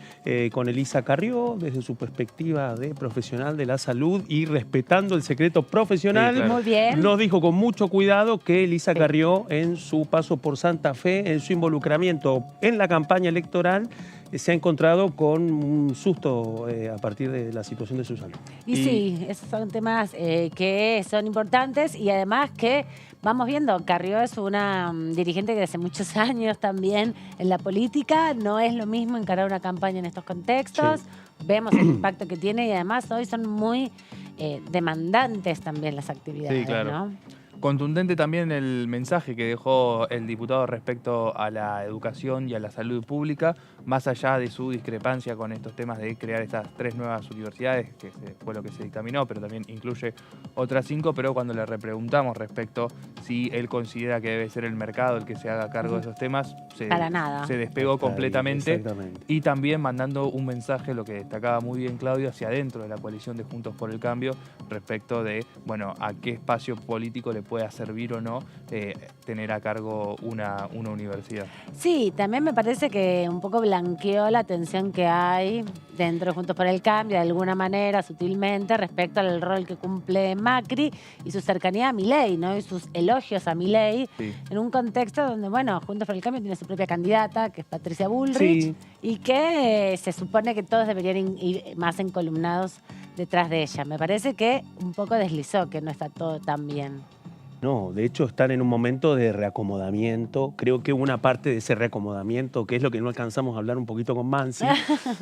con Elisa Carrió, desde su perspectiva de profesional de la salud y respetando el secreto profesional. Sí, claro. Muy bien. Nos dijo con mucho cuidado que Elisa Carrió, en su paso por Santa Fe, en su involucramiento en la campaña electoral, se ha encontrado con un susto a partir de la situación de su salud. Y sí, esos son temas que son importantes y además que vamos viendo, Carrió es una dirigente que hace muchos años también en la política, no es lo mismo encarar una campaña en estos contextos, vemos el impacto que tiene y además hoy son muy demandantes también las actividades, sí, claro. ¿no? Contundente también el mensaje que dejó el diputado respecto a la educación y a la salud pública, más allá de su discrepancia con estos temas de crear estas 3 nuevas universidades, que fue lo que se dictaminó, pero también incluye otras 5, pero cuando le repreguntamos respecto si él considera que debe ser el mercado el que se haga cargo de esos temas, Para nada. se despegó completamente. Exactamente. Y también mandando un mensaje, lo que destacaba muy bien Claudio, hacia adentro de la coalición de Juntos por el Cambio, respecto de, bueno, a qué espacio político le pueda servir o no tener a cargo una universidad. Sí, también me parece que un poco blanqueó la tensión que hay dentro de Juntos por el Cambio, de alguna manera, sutilmente, respecto al rol que cumple Macri y su cercanía a Milei, ¿no? Y sus elogios a Milei, en un contexto donde, bueno, Juntos por el Cambio tiene su propia candidata, que es Patricia Bullrich, y que se supone que todos deberían ir más encolumnados detrás de ella. Me parece que un poco deslizó, que no está todo tan bien. No, de hecho están en un momento de reacomodamiento. Creo que una parte de ese reacomodamiento, que es lo que no alcanzamos a hablar un poquito con Mansi,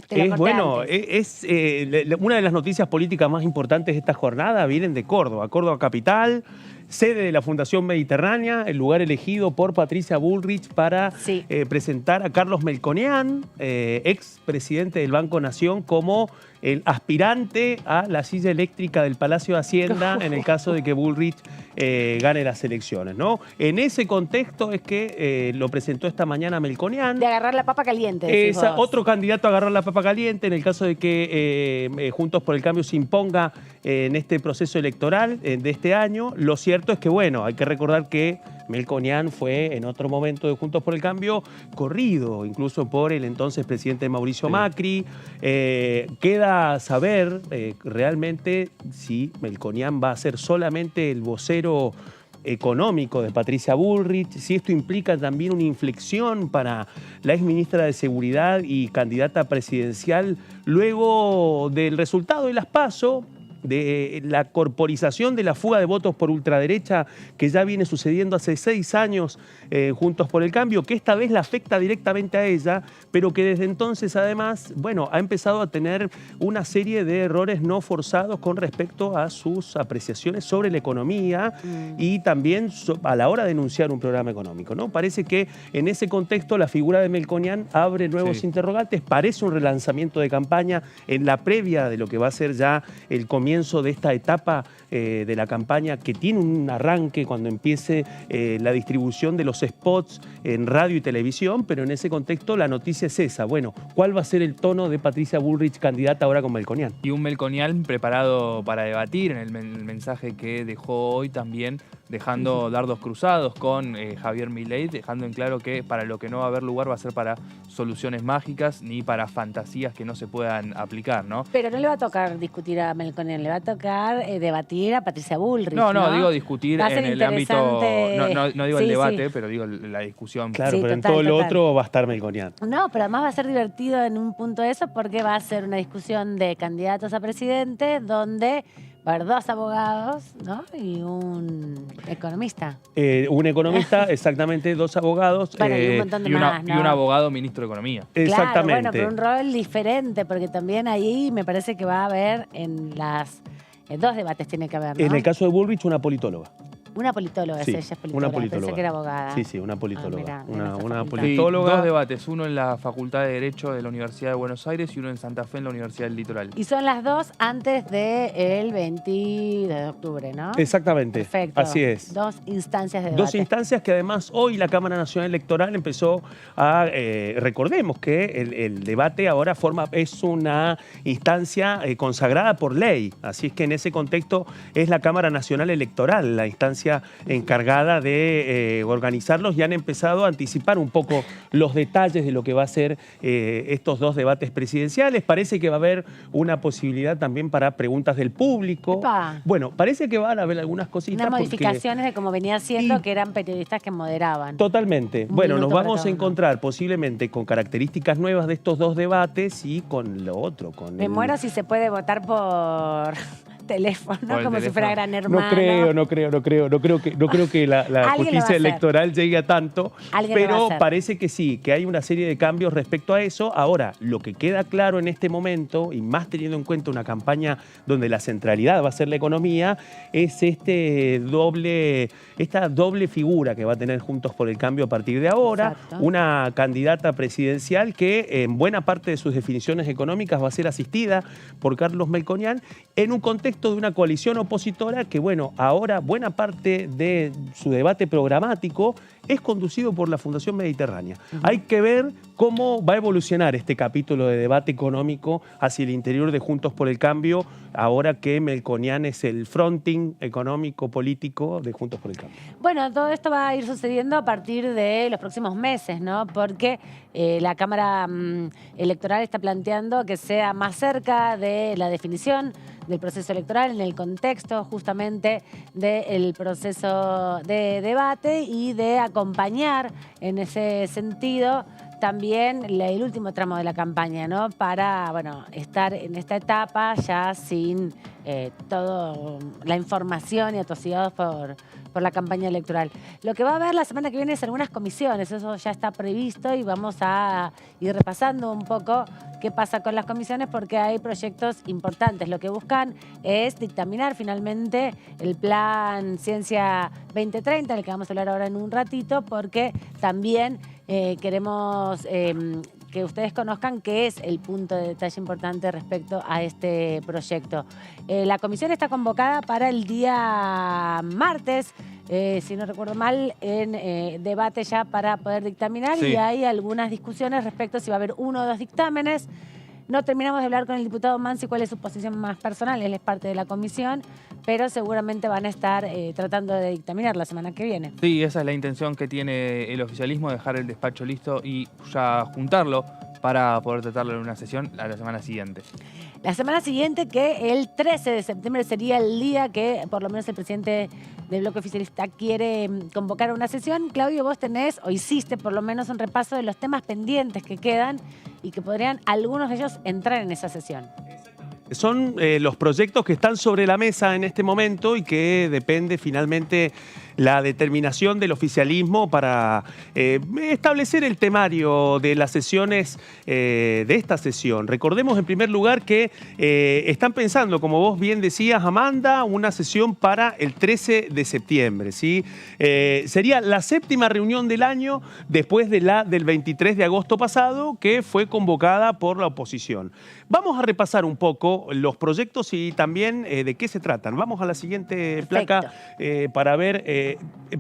es bueno, una de las noticias políticas más importantes de esta jornada vienen de Córdoba, Córdoba capital, sede de la Fundación Mediterránea, el lugar elegido por Patricia Bullrich para presentar a Carlos Melconian, ex presidente del Banco Nación, como el aspirante a la silla eléctrica del Palacio de Hacienda en el caso de que Bullrich gane las elecciones, ¿no? En ese contexto es que lo presentó esta mañana Melconian. De agarrar la papa caliente. Otro candidato a agarrar la papa caliente en el caso de que Juntos por el Cambio se imponga en este proceso electoral de este año. Lo cierto es que, bueno, hay que recordar que Melconian fue en otro momento de Juntos por el Cambio corrido, incluso por el entonces presidente Mauricio Macri. Queda saber realmente si Melconian va a ser solamente el vocero económico de Patricia Bullrich, si esto implica también una inflexión para la exministra de Seguridad y candidata presidencial luego del resultado de las PASO, de la corporización de la fuga de votos por ultraderecha que ya viene sucediendo hace 6 años Juntos por el Cambio, que esta vez la afecta directamente a ella, pero que desde entonces además, bueno, ha empezado a tener una serie de errores no forzados con respecto a sus apreciaciones sobre la economía y también a la hora de enunciar un programa económico, ¿no? Parece que en ese contexto la figura de Melconian abre nuevos interrogantes, parece un relanzamiento de campaña en la previa de lo que va a ser ya el comienzo de esta etapa de la campaña, que tiene un arranque cuando empiece la distribución de los spots en radio y televisión, pero en ese contexto la noticia es esa. Bueno, ¿cuál va a ser el tono de Patricia Bullrich, candidata ahora con Melconian? Y un Melconian preparado para debatir en el mensaje que dejó hoy también, dejando dardos cruzados con Javier Milei, dejando en claro que para lo que no va a haber lugar va a ser para soluciones mágicas ni para fantasías que no se puedan aplicar, ¿no? Pero no le va a tocar discutir a Melconian, le va a tocar debatir a Patricia Bullrich, No, digo discutir en el ámbito, no digo el debate, pero digo la discusión. Claro, pero en todo lo otro va a estar Melconian. No, pero además va a ser divertido en un punto eso porque va a ser una discusión de candidatos a presidente donde va a haber 2 abogados, ¿no? Y un economista. Un economista, exactamente, 2 abogados. Bueno, y un montón de más, ¿no? Y un abogado ministro de Economía. Exactamente. Claro, bueno, pero un rol diferente, porque también ahí me parece que va a haber en las 2 debates tiene que haber, ¿no? En el caso de Bullrich, una politóloga. Una politóloga, Sí, ella es politóloga. una politóloga. Pensé que era abogada. Sí, una politóloga. Mirá, una Sí, politóloga. 2 debates, uno en la Facultad de Derecho de la Universidad de Buenos Aires y uno en Santa Fe en la Universidad del Litoral. Y son las 2 antes del 20 de octubre, ¿no? Exactamente. Perfecto. Así es. 2 instancias de debate. 2 instancias que además hoy la Cámara Nacional Electoral empezó a... recordemos que el debate ahora es una instancia consagrada por ley. Así es que en ese contexto es la Cámara Nacional Electoral la instancia instancia encargada de organizarlos y han empezado a anticipar un poco los detalles de lo que va a ser estos dos debates presidenciales. Parece que va a haber una posibilidad también para preguntas del público. Epa. Bueno, parece que van a haber algunas cositas. Unas modificaciones de como venía siendo, que eran periodistas que moderaban. Totalmente. Un Bueno, nos minuto para vamos a cada uno. encontrar posiblemente con características nuevas de estos dos debates y con lo otro. Me muero si se puede votar por teléfono, como si fuera Gran Hermano. No creo que la Alguien lo va a justicia hacer. electoral llegue a tanto, Alguien lo va a pero hacer. parece que sí, que hay una serie de cambios respecto a eso. Ahora, lo que queda claro en este momento, y más teniendo en cuenta una campaña donde la centralidad va a ser la economía, es esta doble figura que va a tener Juntos por el Cambio a partir de ahora. Exacto. Una candidata presidencial que en buena parte de sus definiciones económicas va a ser asistida por Carlos Melconian en un contexto de una coalición opositora que, bueno, ahora buena parte de su debate programático es conducido por la Fundación Mediterránea. Hay que ver cómo va a evolucionar este capítulo de debate económico hacia el interior de Juntos por el Cambio, ahora que Melconian es el fronting económico político de Juntos por el Cambio. Bueno, todo esto va a ir sucediendo a partir de los próximos meses, ¿no? Porque la Cámara Electoral está planteando que sea más cerca de la definición del proceso electoral, en el contexto justamente del proceso de debate y de acompañar en ese sentido también el último tramo de la campaña, ¿no? Para, bueno, estar en esta etapa ya sin toda la información y atosigados por la campaña electoral. Lo que va a haber la semana que viene es algunas comisiones, eso ya está previsto y vamos a ir repasando un poco qué pasa con las comisiones porque hay proyectos importantes. Lo que buscan es dictaminar finalmente el plan Ciencia 2030, del que vamos a hablar ahora en un ratito, porque también queremos que ustedes conozcan qué es el punto de detalle importante respecto a este proyecto. La comisión está convocada para el día martes, si no recuerdo mal, en debate ya para poder dictaminar y hay algunas discusiones respecto a si va a haber uno o dos dictámenes. No terminamos de hablar con el diputado Mansi cuál es su posición más personal, él es parte de la comisión, pero seguramente van a estar tratando de dictaminar la semana que viene. Sí, esa es la intención que tiene el oficialismo, dejar el despacho listo y ya juntarlo para poder tratarlo en una sesión a la semana siguiente. La semana siguiente, que el 13 de septiembre sería el día que por lo menos el presidente del bloque oficialista quiere convocar a una sesión. Claudio, vos tenés o hiciste por lo menos un repaso de los temas pendientes que quedan y que podrían algunos de ellos entrar en esa sesión. Son los proyectos que están sobre la mesa en este momento y que depende finalmente la determinación del oficialismo para establecer el temario de las sesiones de esta sesión. Recordemos en primer lugar que están pensando, como vos bien decías, Amanda, una sesión para el 13 de septiembre. ¿Sí? Sería la séptima reunión del año después de la del 23 de agosto pasado, que fue convocada por la oposición. Vamos a repasar un poco los proyectos y también de qué se tratan. Vamos a la siguiente placa para ver,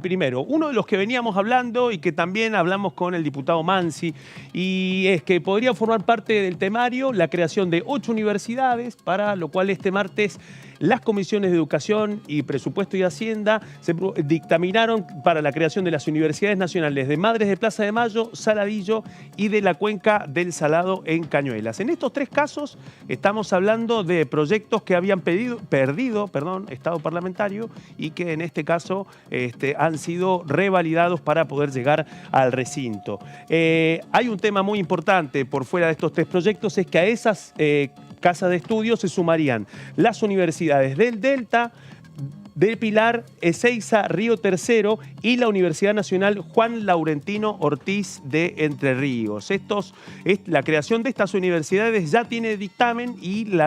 primero, uno de los que veníamos hablando y que también hablamos con el diputado Mansi, y es que podría formar parte del temario la creación de 8 universidades, para lo cual este martes las comisiones de Educación y Presupuesto y Hacienda se dictaminaron para la creación de las universidades nacionales de Madres de Plaza de Mayo, Saladillo y de la Cuenca del Salado en Cañuelas. En estos tres casos estamos hablando de proyectos que habían perdido estado parlamentario y que en este caso han sido revalidados para poder llegar al recinto. Hay un tema muy importante por fuera de estos tres proyectos, es que a esas casas de estudio se sumarían las universidades del Delta, de Pilar, Ezeiza, Río Tercero y la Universidad Nacional Juan Laurentino Ortiz de Entre Ríos. La creación de estas universidades ya tiene dictamen y el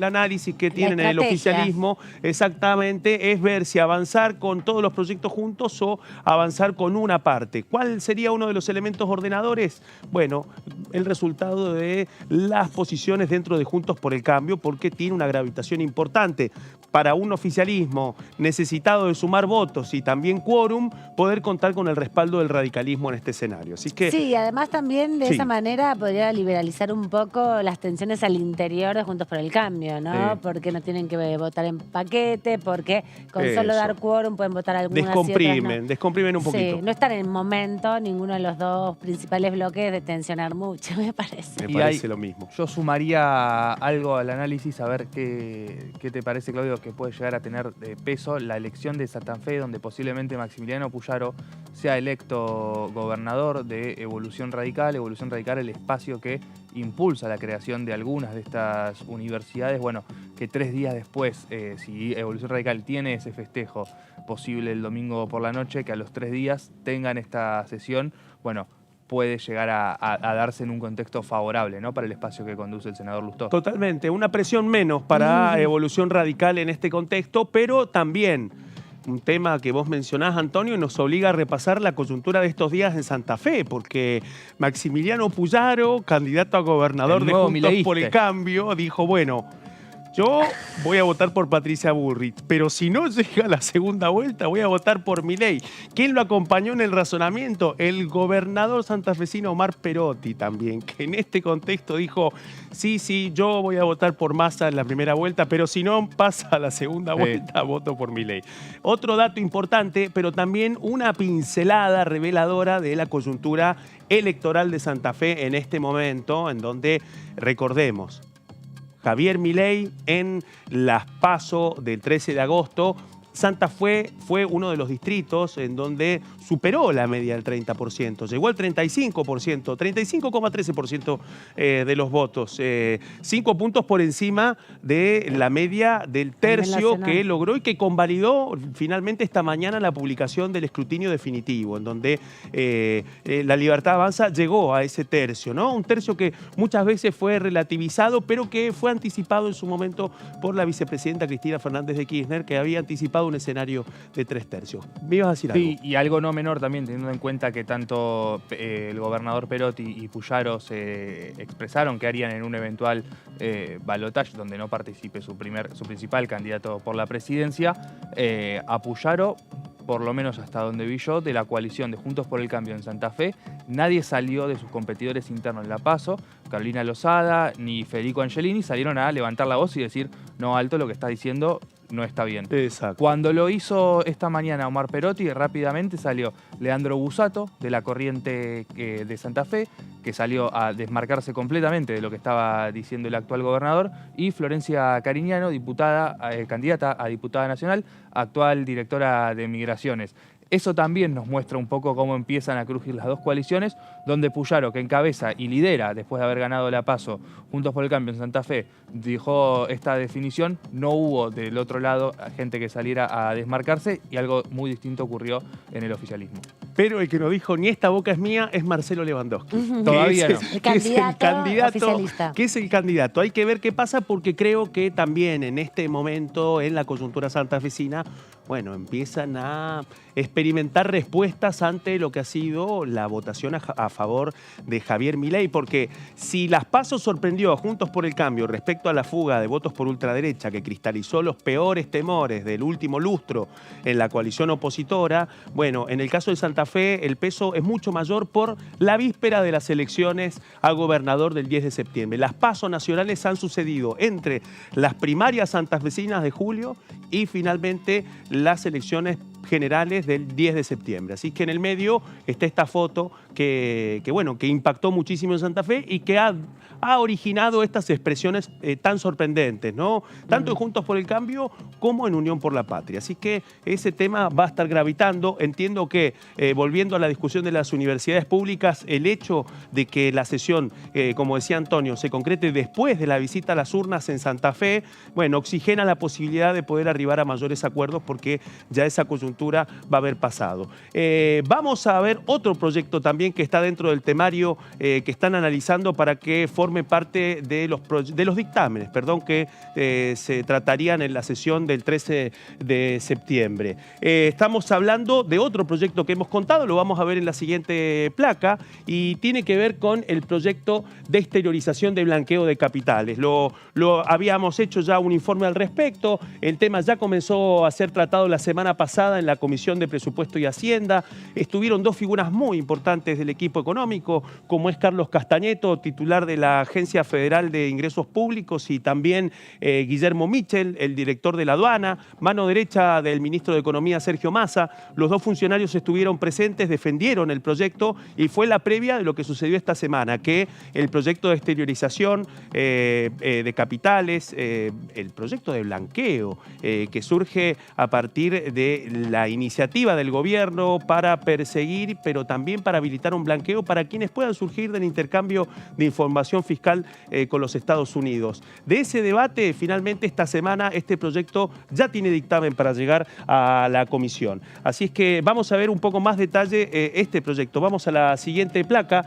análisis que tienen en el oficialismo exactamente es ver si avanzar con todos los proyectos juntos o avanzar con una parte. ¿Cuál sería uno de los elementos ordenadores? Bueno, el resultado de las posiciones dentro de Juntos por el Cambio, porque tiene una gravitación importante para un oficialismo necesitado de sumar votos y también quórum, poder contar con el respaldo del radicalismo en este escenario. Así que, sí, además también de esa manera podría liberalizar un poco las tensiones al interior favor de Juntos por el Cambio, ¿no? Sí. Porque no tienen que votar en paquete, porque con Eso. solo dar quórum pueden votar algunas Descomprimen, y otras no. descomprimen un poquito. Sí, no están en momento ninguno de los dos principales bloques de tensionar mucho, me parece. Me parece lo mismo. Yo sumaría algo al análisis, a ver qué te parece, Claudio, que puede llegar a tener de peso la elección de Santa Fe, donde posiblemente Maximiliano Puyaro sea electo gobernador de Evolución Radical. Evolución Radical, el espacio que impulsa la creación de algunas de estas universidades. Bueno, que 3 días después, si Evolución Radical tiene ese festejo posible el domingo por la noche, que a los 3 días tengan esta sesión, bueno, puede llegar a darse en un contexto favorable, ¿no?, para el espacio que conduce el senador Lustó. Totalmente, una presión menos para Evolución Radical en este contexto, pero también un tema que vos mencionás, Antonio, nos obliga a repasar la coyuntura de estos días en Santa Fe, porque Maximiliano Puyaro, candidato a gobernador de Juntos por el Cambio, dijo, bueno, yo voy a votar por Patricia Bullrich, pero si no llega la segunda vuelta, voy a votar por Milei. ¿Quién lo acompañó en el razonamiento? El gobernador santafesino Omar Perotti también, que en este contexto dijo, sí, yo voy a votar por Massa en la primera vuelta, pero si no pasa a la segunda vuelta, voto por Milei. Otro dato importante, pero también una pincelada reveladora de la coyuntura electoral de Santa Fe en este momento, en donde, recordemos, Javier Milei en las PASO del 13 de agosto. Santa Fe fue uno de los distritos en donde superó la media del 30%, llegó al 35%, 35,13% de los votos, 5 puntos por encima de la media del tercio que logró y que convalidó finalmente esta mañana la publicación del escrutinio definitivo, en donde La Libertad Avanza llegó a ese tercio, ¿no? Un tercio que muchas veces fue relativizado, pero que fue anticipado en su momento por la vicepresidenta Cristina Fernández de Kirchner, que había anticipado un escenario de 3 tercios. ¿Me ibas a decir algo? Sí, y algo no menor también, teniendo en cuenta que tanto el gobernador Perotti y Puyaro se expresaron que harían en un eventual balotaje donde no participe su principal candidato por la presidencia, a Puyaro, por lo menos hasta donde vi yo, de la coalición de Juntos por el Cambio en Santa Fe, nadie salió de sus competidores internos en la PASO. Carolina Lozada ni Federico Angelini salieron a levantar la voz y decir, no, alto, lo que está diciendo no está bien. Exacto. Cuando lo hizo esta mañana Omar Perotti, rápidamente salió Leandro Busato, de la corriente de Santa Fe, que salió a desmarcarse completamente de lo que estaba diciendo el actual gobernador, y Florencia Cariñano, candidata a diputada nacional, actual directora de Migraciones. Eso también nos muestra un poco cómo empiezan a crujir las dos coaliciones, donde Puyaro, que encabeza y lidera después de haber ganado la PASO Juntos por el Cambio en Santa Fe, dijo esta definición, no hubo del otro lado gente que saliera a desmarcarse y algo muy distinto ocurrió en el oficialismo. Pero el que no dijo ni esta boca es mía es Marcelo Lewandowski. Todavía no. El candidato oficialista. Que es el candidato. Hay que ver qué pasa porque creo que también en este momento, en la coyuntura santafesina, bueno, empiezan a experimentar respuestas ante lo que ha sido la votación a favor de Javier Milei, porque si las PASO sorprendió a Juntos por el Cambio respecto a la fuga de votos por ultraderecha que cristalizó los peores temores del último lustro en la coalición opositora, bueno, en el caso de Santa Fe el peso es mucho mayor por la víspera de las elecciones a gobernador del 10 de septiembre. Las PASO nacionales han sucedido entre las primarias santafesinas de julio y finalmente las elecciones generales del 10 de septiembre. Así que en el medio está esta foto que impactó muchísimo en Santa Fe y que ha originado estas expresiones tan sorprendentes, ¿no? Tanto en Juntos por el Cambio como en Unión por la Patria. Así que ese tema va a estar gravitando. Entiendo que, volviendo a la discusión de las universidades públicas, el hecho de que la sesión, como decía Antonio, se concrete después de la visita a las urnas en Santa Fe, bueno, oxigena la posibilidad de poder arribar a mayores acuerdos porque ya esa coyuntura va a haber pasado. Vamos a ver otro proyecto también que está dentro del temario que están analizando para que forme parte de los dictámenes, que se tratarían en la sesión del 13 de septiembre. Estamos hablando de otro proyecto que hemos contado, lo vamos a ver en la siguiente placa, y tiene que ver con el proyecto de exteriorización de blanqueo de capitales. Lo habíamos hecho ya un informe al respecto, el tema ya comenzó a ser tratado la semana pasada en la Comisión de Presupuesto y Hacienda. Estuvieron dos figuras muy importantes del equipo económico, como es Carlos Castañeto, titular de la Agencia Federal de Ingresos Públicos, y también Guillermo Michel, el director de la aduana, mano derecha del ministro de Economía, Sergio Massa. Los dos funcionarios estuvieron presentes, defendieron el proyecto y fue la previa de lo que sucedió esta semana, que el proyecto de exteriorización de capitales, el proyecto de blanqueo que surge a partir de la iniciativa del gobierno para perseguir, pero también para habilitar un blanqueo para quienes puedan surgir del intercambio de información fiscal con los Estados Unidos. De ese debate, finalmente esta semana este proyecto ya tiene dictamen para llegar a la comisión. Así es que vamos a ver un poco más detalle este proyecto. Vamos a la siguiente placa.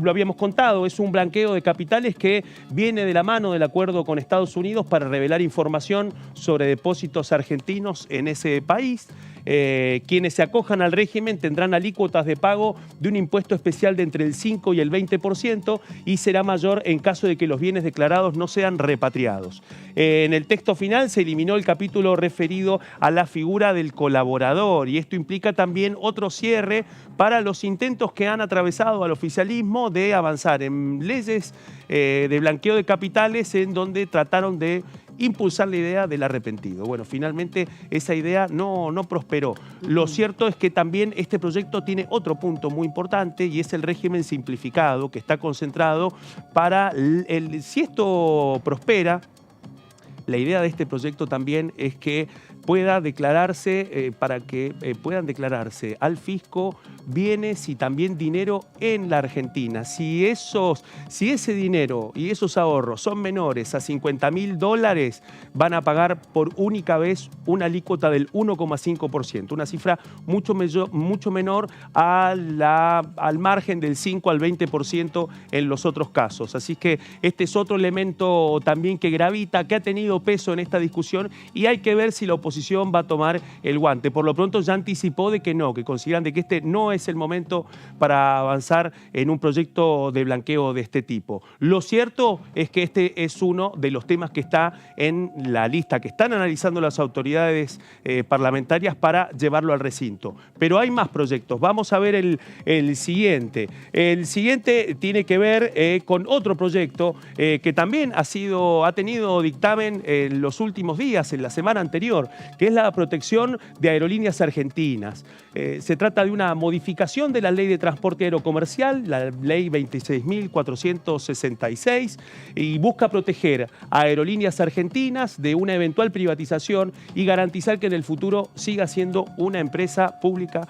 Lo habíamos contado, es un blanqueo de capitales que viene de la mano del acuerdo con Estados Unidos para revelar información sobre depósitos argentinos en ese país. Quienes se acojan al régimen tendrán alícuotas de pago de un impuesto especial de entre el 5 y el 20% y será mayor en caso de que los bienes declarados no sean repatriados. En el texto final se eliminó el capítulo referido a la figura del colaborador y esto implica también otro cierre para los intentos que han atravesado al oficialismo de avanzar en leyes de blanqueo de capitales en donde trataron de impulsar la idea del arrepentido. Bueno, finalmente esa idea no prosperó. Lo cierto es que también este proyecto tiene otro punto muy importante y es el régimen simplificado que está concentrado para si esto prospera. La idea de este proyecto también es que pueda declararse, para que puedan declararse al fisco bienes y también dinero en la Argentina. Si ese dinero y esos ahorros son menores a $50.000, van a pagar por única vez una alícuota del 1,5%, una cifra mucho menor al margen del 5 al 20% en los otros casos. Así que este es otro elemento también que gravita, que ha tenido peso en esta discusión y hay que ver si la oposición va a tomar el guante. Por lo pronto ya anticipó de que no, que consideran de que este no es el momento para avanzar en un proyecto de blanqueo de este tipo. Lo cierto es que este es uno de los temas que está en la lista, que están analizando las autoridades parlamentarias para llevarlo al recinto. Pero hay más proyectos. Vamos a ver el siguiente. El siguiente tiene que ver con otro proyecto que también ha tenido dictamen en los últimos días, en la semana anterior, que es la protección de aerolíneas argentinas. Se trata de una modificación de la Ley de Transporte Aerocomercial, la Ley 26.466, y busca proteger a aerolíneas argentinas de una eventual privatización y garantizar que en el futuro siga siendo una empresa pública.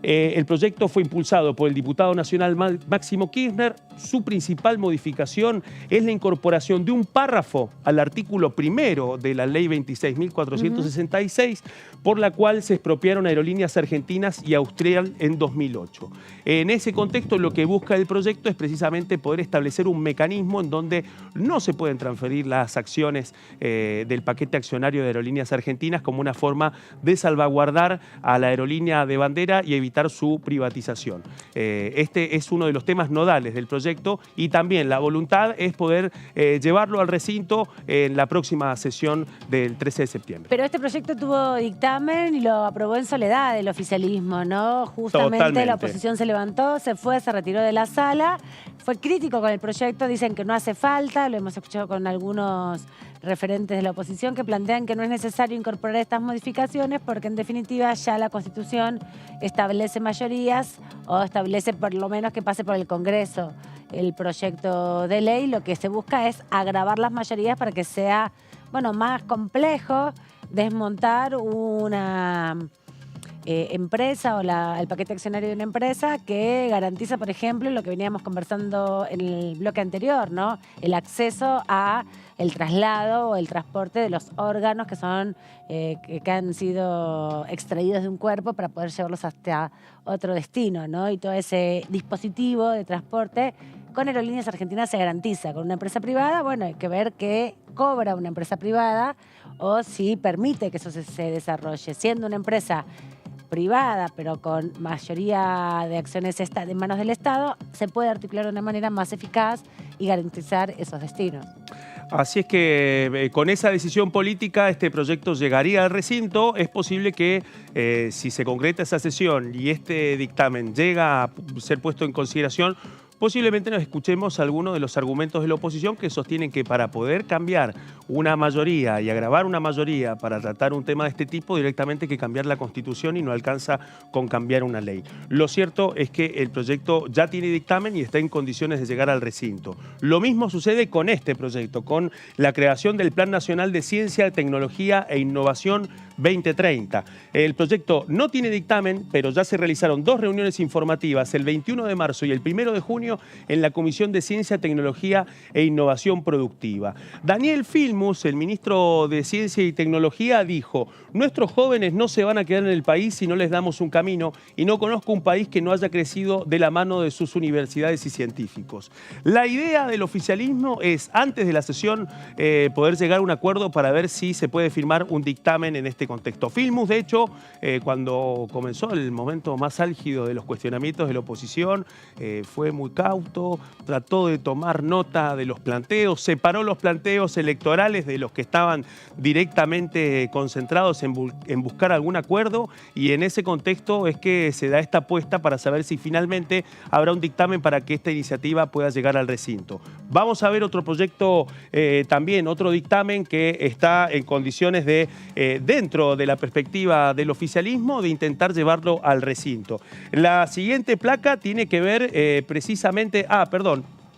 El proyecto fue impulsado por el diputado nacional Máximo Kirchner. Su principal modificación es la incorporación de un párrafo al artículo primero de la Ley 26.466, por la cual se expropiaron aerolíneas argentinas y Austral en 2008. En ese contexto, lo que busca el proyecto es precisamente poder establecer un mecanismo en donde no se pueden transferir las acciones del paquete accionario de aerolíneas argentinas como una forma de salvaguardar a la aerolínea de bandera y evitar su privatización. Este es uno de los temas nodales del proyecto y también la voluntad es poder llevarlo al recinto en la próxima sesión del 13 de septiembre. Pero este proyecto tuvo dictamen y lo aprobó en soledad el oficialismo, ¿no? Justamente Totalmente. La oposición se levantó, se fue, se retiró de la sala, fue crítico con el proyecto, dicen que no hace falta, lo hemos escuchado con algunos referentes de la oposición que plantean que no es necesario incorporar estas modificaciones porque en definitiva ya la Constitución establece mayorías o establece por lo menos que pase por el Congreso el proyecto de ley. Lo que se busca es agravar las mayorías para que sea, bueno, más complejo desmontar una empresa o el paquete accionario de una empresa que garantiza, por ejemplo, lo que veníamos conversando en el bloque anterior, ¿no? El acceso a el traslado o el transporte de los órganos que son que han sido extraídos de un cuerpo para poder llevarlos hasta otro destino, ¿no? Y todo ese dispositivo de transporte con Aerolíneas Argentinas se garantiza. Con una empresa privada, bueno, hay que ver qué cobra una empresa privada o si permite que eso se desarrolle. Siendo una empresa privada, pero con mayoría de acciones de manos del Estado, se puede articular de una manera más eficaz y garantizar esos destinos. Así es que con esa decisión política este proyecto llegaría al recinto. Es posible que si se concreta esa sesión y este dictamen llega a ser puesto en consideración, posiblemente nos escuchemos algunos de los argumentos de la oposición que sostienen que para poder cambiar una mayoría y agravar una mayoría para tratar un tema de este tipo, directamente hay que cambiar la Constitución y no alcanza con cambiar una ley. Lo cierto es que el proyecto ya tiene dictamen y está en condiciones de llegar al recinto. Lo mismo sucede con este proyecto, con la creación del Plan Nacional de Ciencia, Tecnología e Innovación 2030. El proyecto no tiene dictamen, pero ya se realizaron 2 reuniones informativas, el 21 de marzo y el 1 de junio, en la Comisión de Ciencia, Tecnología e Innovación Productiva. Daniel Filmus, el ministro de Ciencia y Tecnología, dijo: nuestros jóvenes no se van a quedar en el país si no les damos un camino, y no conozco un país que no haya crecido de la mano de sus universidades y científicos. La idea del oficialismo es, antes de la sesión, poder llegar a un acuerdo para ver si se puede firmar un dictamen en este contexto. Filmus, de hecho, cuando comenzó el momento más álgido de los cuestionamientos de la oposición, fue muy cauto, trató de tomar nota de los planteos, separó los planteos electorales de los que estaban directamente concentrados en buscar algún acuerdo, y en ese contexto es que se da esta apuesta para saber si finalmente habrá un dictamen para que esta iniciativa pueda llegar al recinto. Vamos a ver otro proyecto también, otro dictamen que está en condiciones de, dentro de la perspectiva del oficialismo, de intentar llevarlo al recinto. La siguiente placa tiene que ver precisamente,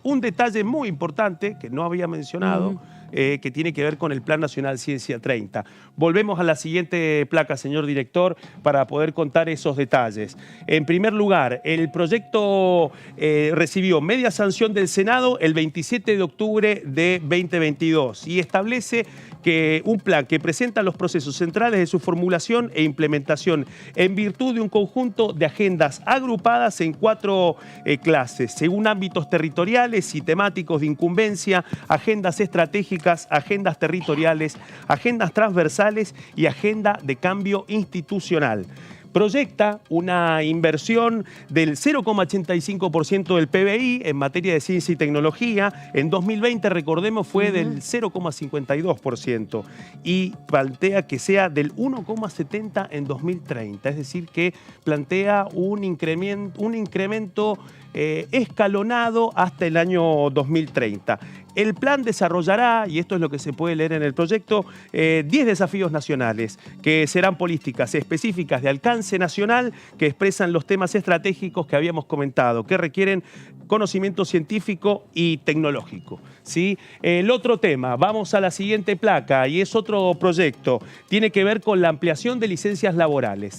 un detalle muy importante que no había mencionado, que tiene que ver con el Plan Nacional Ciencia 30. Volvemos a la siguiente placa, señor director, para poder contar esos detalles. En primer lugar, el proyecto recibió media sanción del Senado el 27 de octubre de 2022 y establece que un plan que presenta los procesos centrales de su formulación e implementación en virtud de un conjunto de agendas agrupadas en 4 clases, según ámbitos territoriales y temáticos de incumbencia, agendas estratégicas, agendas territoriales, agendas transversales y agenda de cambio institucional. Proyecta una inversión del 0,85% del PBI en materia de ciencia y tecnología. En 2020, recordemos, fue del 0,52% y plantea que sea del 1,70% en 2030. Es decir, que plantea un incremento escalonado hasta el año 2030. El plan desarrollará, y esto es lo que se puede leer en el proyecto, 10 desafíos nacionales, que serán políticas específicas de alcance nacional que expresan los temas estratégicos que habíamos comentado, que requieren conocimiento científico y tecnológico, ¿sí? El otro tema, vamos a la siguiente placa, y es otro proyecto, tiene que ver con la ampliación de licencias laborales.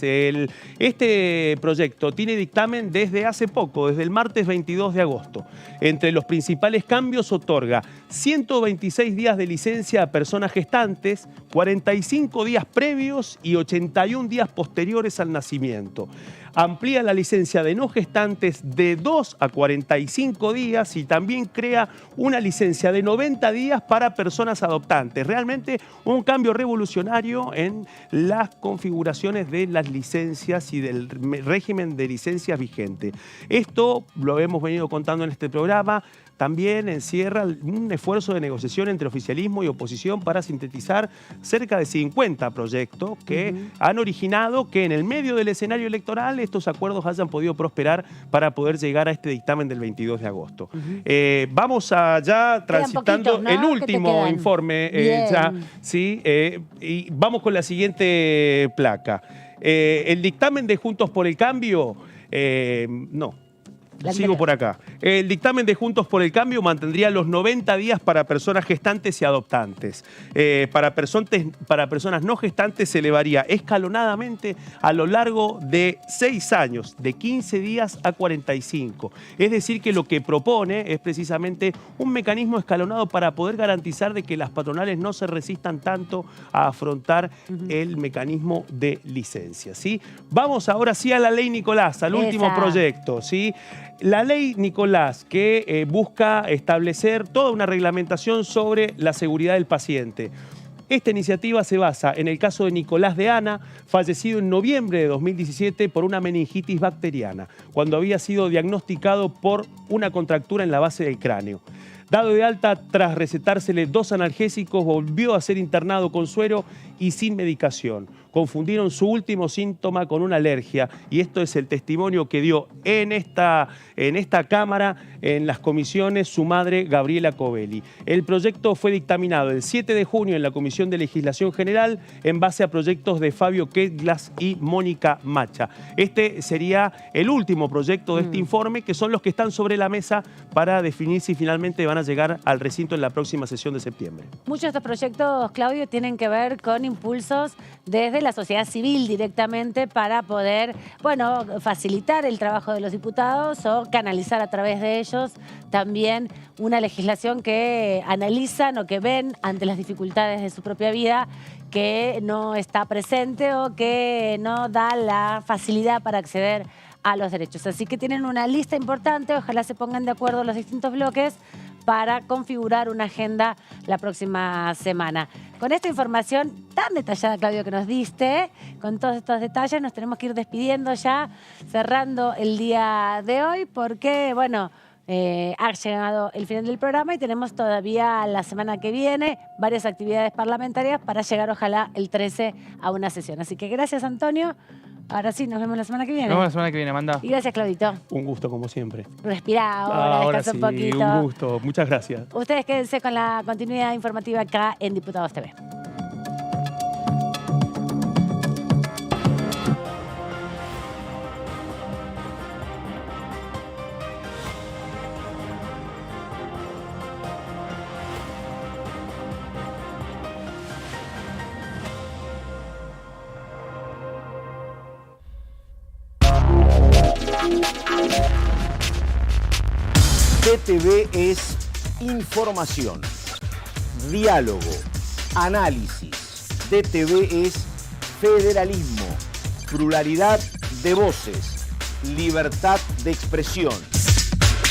Este proyecto tiene dictamen desde hace poco, desde el martes 22 de agosto. Entre los principales cambios, otorga 126 días de licencia a personas gestantes, 45 días previos y 81 días posteriores al nacimiento. Amplía la licencia de no gestantes de 2 a 45 días y también crea una licencia de 90 días para personas adoptantes. Realmente un cambio revolucionario en las configuraciones de las licencias y del régimen de licencias vigente. Esto lo hemos venido contando en este programa. También encierra un esfuerzo de negociación entre oficialismo y oposición para sintetizar cerca de 50 proyectos que han originado que en el medio del escenario electoral estos acuerdos hayan podido prosperar para poder llegar a este dictamen del 22 de agosto. Vamos allá transitando poquitos, ¿no? El último informe. ¿Sí? Y vamos con la siguiente placa. El dictamen de Juntos por el Cambio, sigo por acá. El dictamen de Juntos por el Cambio mantendría los 90 días para personas gestantes y adoptantes. Para personas no gestantes se elevaría escalonadamente a lo largo de 6 años, de 15 días a 45. Es decir, que lo que propone es precisamente un mecanismo escalonado para poder garantizar de que las patronales no se resistan tanto a afrontar el mecanismo de licencia, ¿sí? Vamos ahora sí a la ley Nicolás, al último proyecto, ¿sí? La ley Nicolás, que busca establecer toda una reglamentación sobre la seguridad del paciente. Esta iniciativa se basa en el caso de Nicolás de Ana, fallecido en noviembre de 2017 por una meningitis bacteriana, cuando había sido diagnosticado por una contractura en la base del cráneo. Dado de alta tras recetársele 2 analgésicos, volvió a ser internado con suero y sin medicación. Confundieron su último síntoma con una alergia y esto es el testimonio que dio en esta Cámara, en las comisiones, su madre Gabriela Covelli. El proyecto fue dictaminado el 7 de junio en la Comisión de Legislación General en base a proyectos de Fabio Ketglas y Mónica Macha. Este sería el último proyecto de este informe, que son los que están sobre la mesa para definir si finalmente van a llegar al recinto en la próxima sesión de septiembre. Muchos de estos proyectos, Claudio, tienen que ver con impulsos desde la sociedad civil directamente para poder, bueno, facilitar el trabajo de los diputados o canalizar a través de ellos también una legislación que analizan o que ven ante las dificultades de su propia vida que no está presente o que no da la facilidad para acceder a los derechos. Así que tienen una lista importante, ojalá se pongan de acuerdo los distintos bloques para configurar una agenda la próxima semana. Con esta información tan detallada, Claudio, que nos diste, con todos estos detalles, nos tenemos que ir despidiendo ya, cerrando el día de hoy, porque, bueno, ha llegado el final del programa y tenemos todavía la semana que viene varias actividades parlamentarias para llegar, ojalá, el 13 a una sesión. Así que gracias, Antonio. Ahora sí, nos vemos la semana que viene. Nos vemos la semana que viene, Amanda. Y gracias, Claudito. Un gusto, como siempre. Respirá ahora, descansa un poquito. Un gusto. Muchas gracias. Ustedes quédense con la continuidad informativa acá en Diputados TV. DTV es información, diálogo, análisis. DTV es federalismo, pluralidad de voces, libertad de expresión.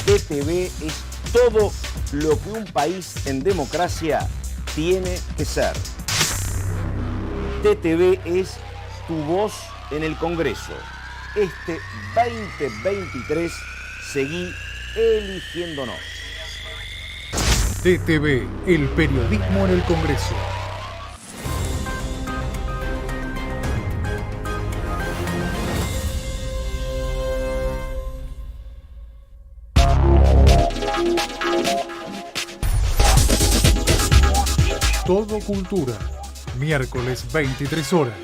DTV es todo lo que un país en democracia tiene que ser. DTV es tu voz en el Congreso. Este 2023 seguí eligiéndonos. DTV, el periodismo en el Congreso. Todo Cultura, miércoles 23 horas.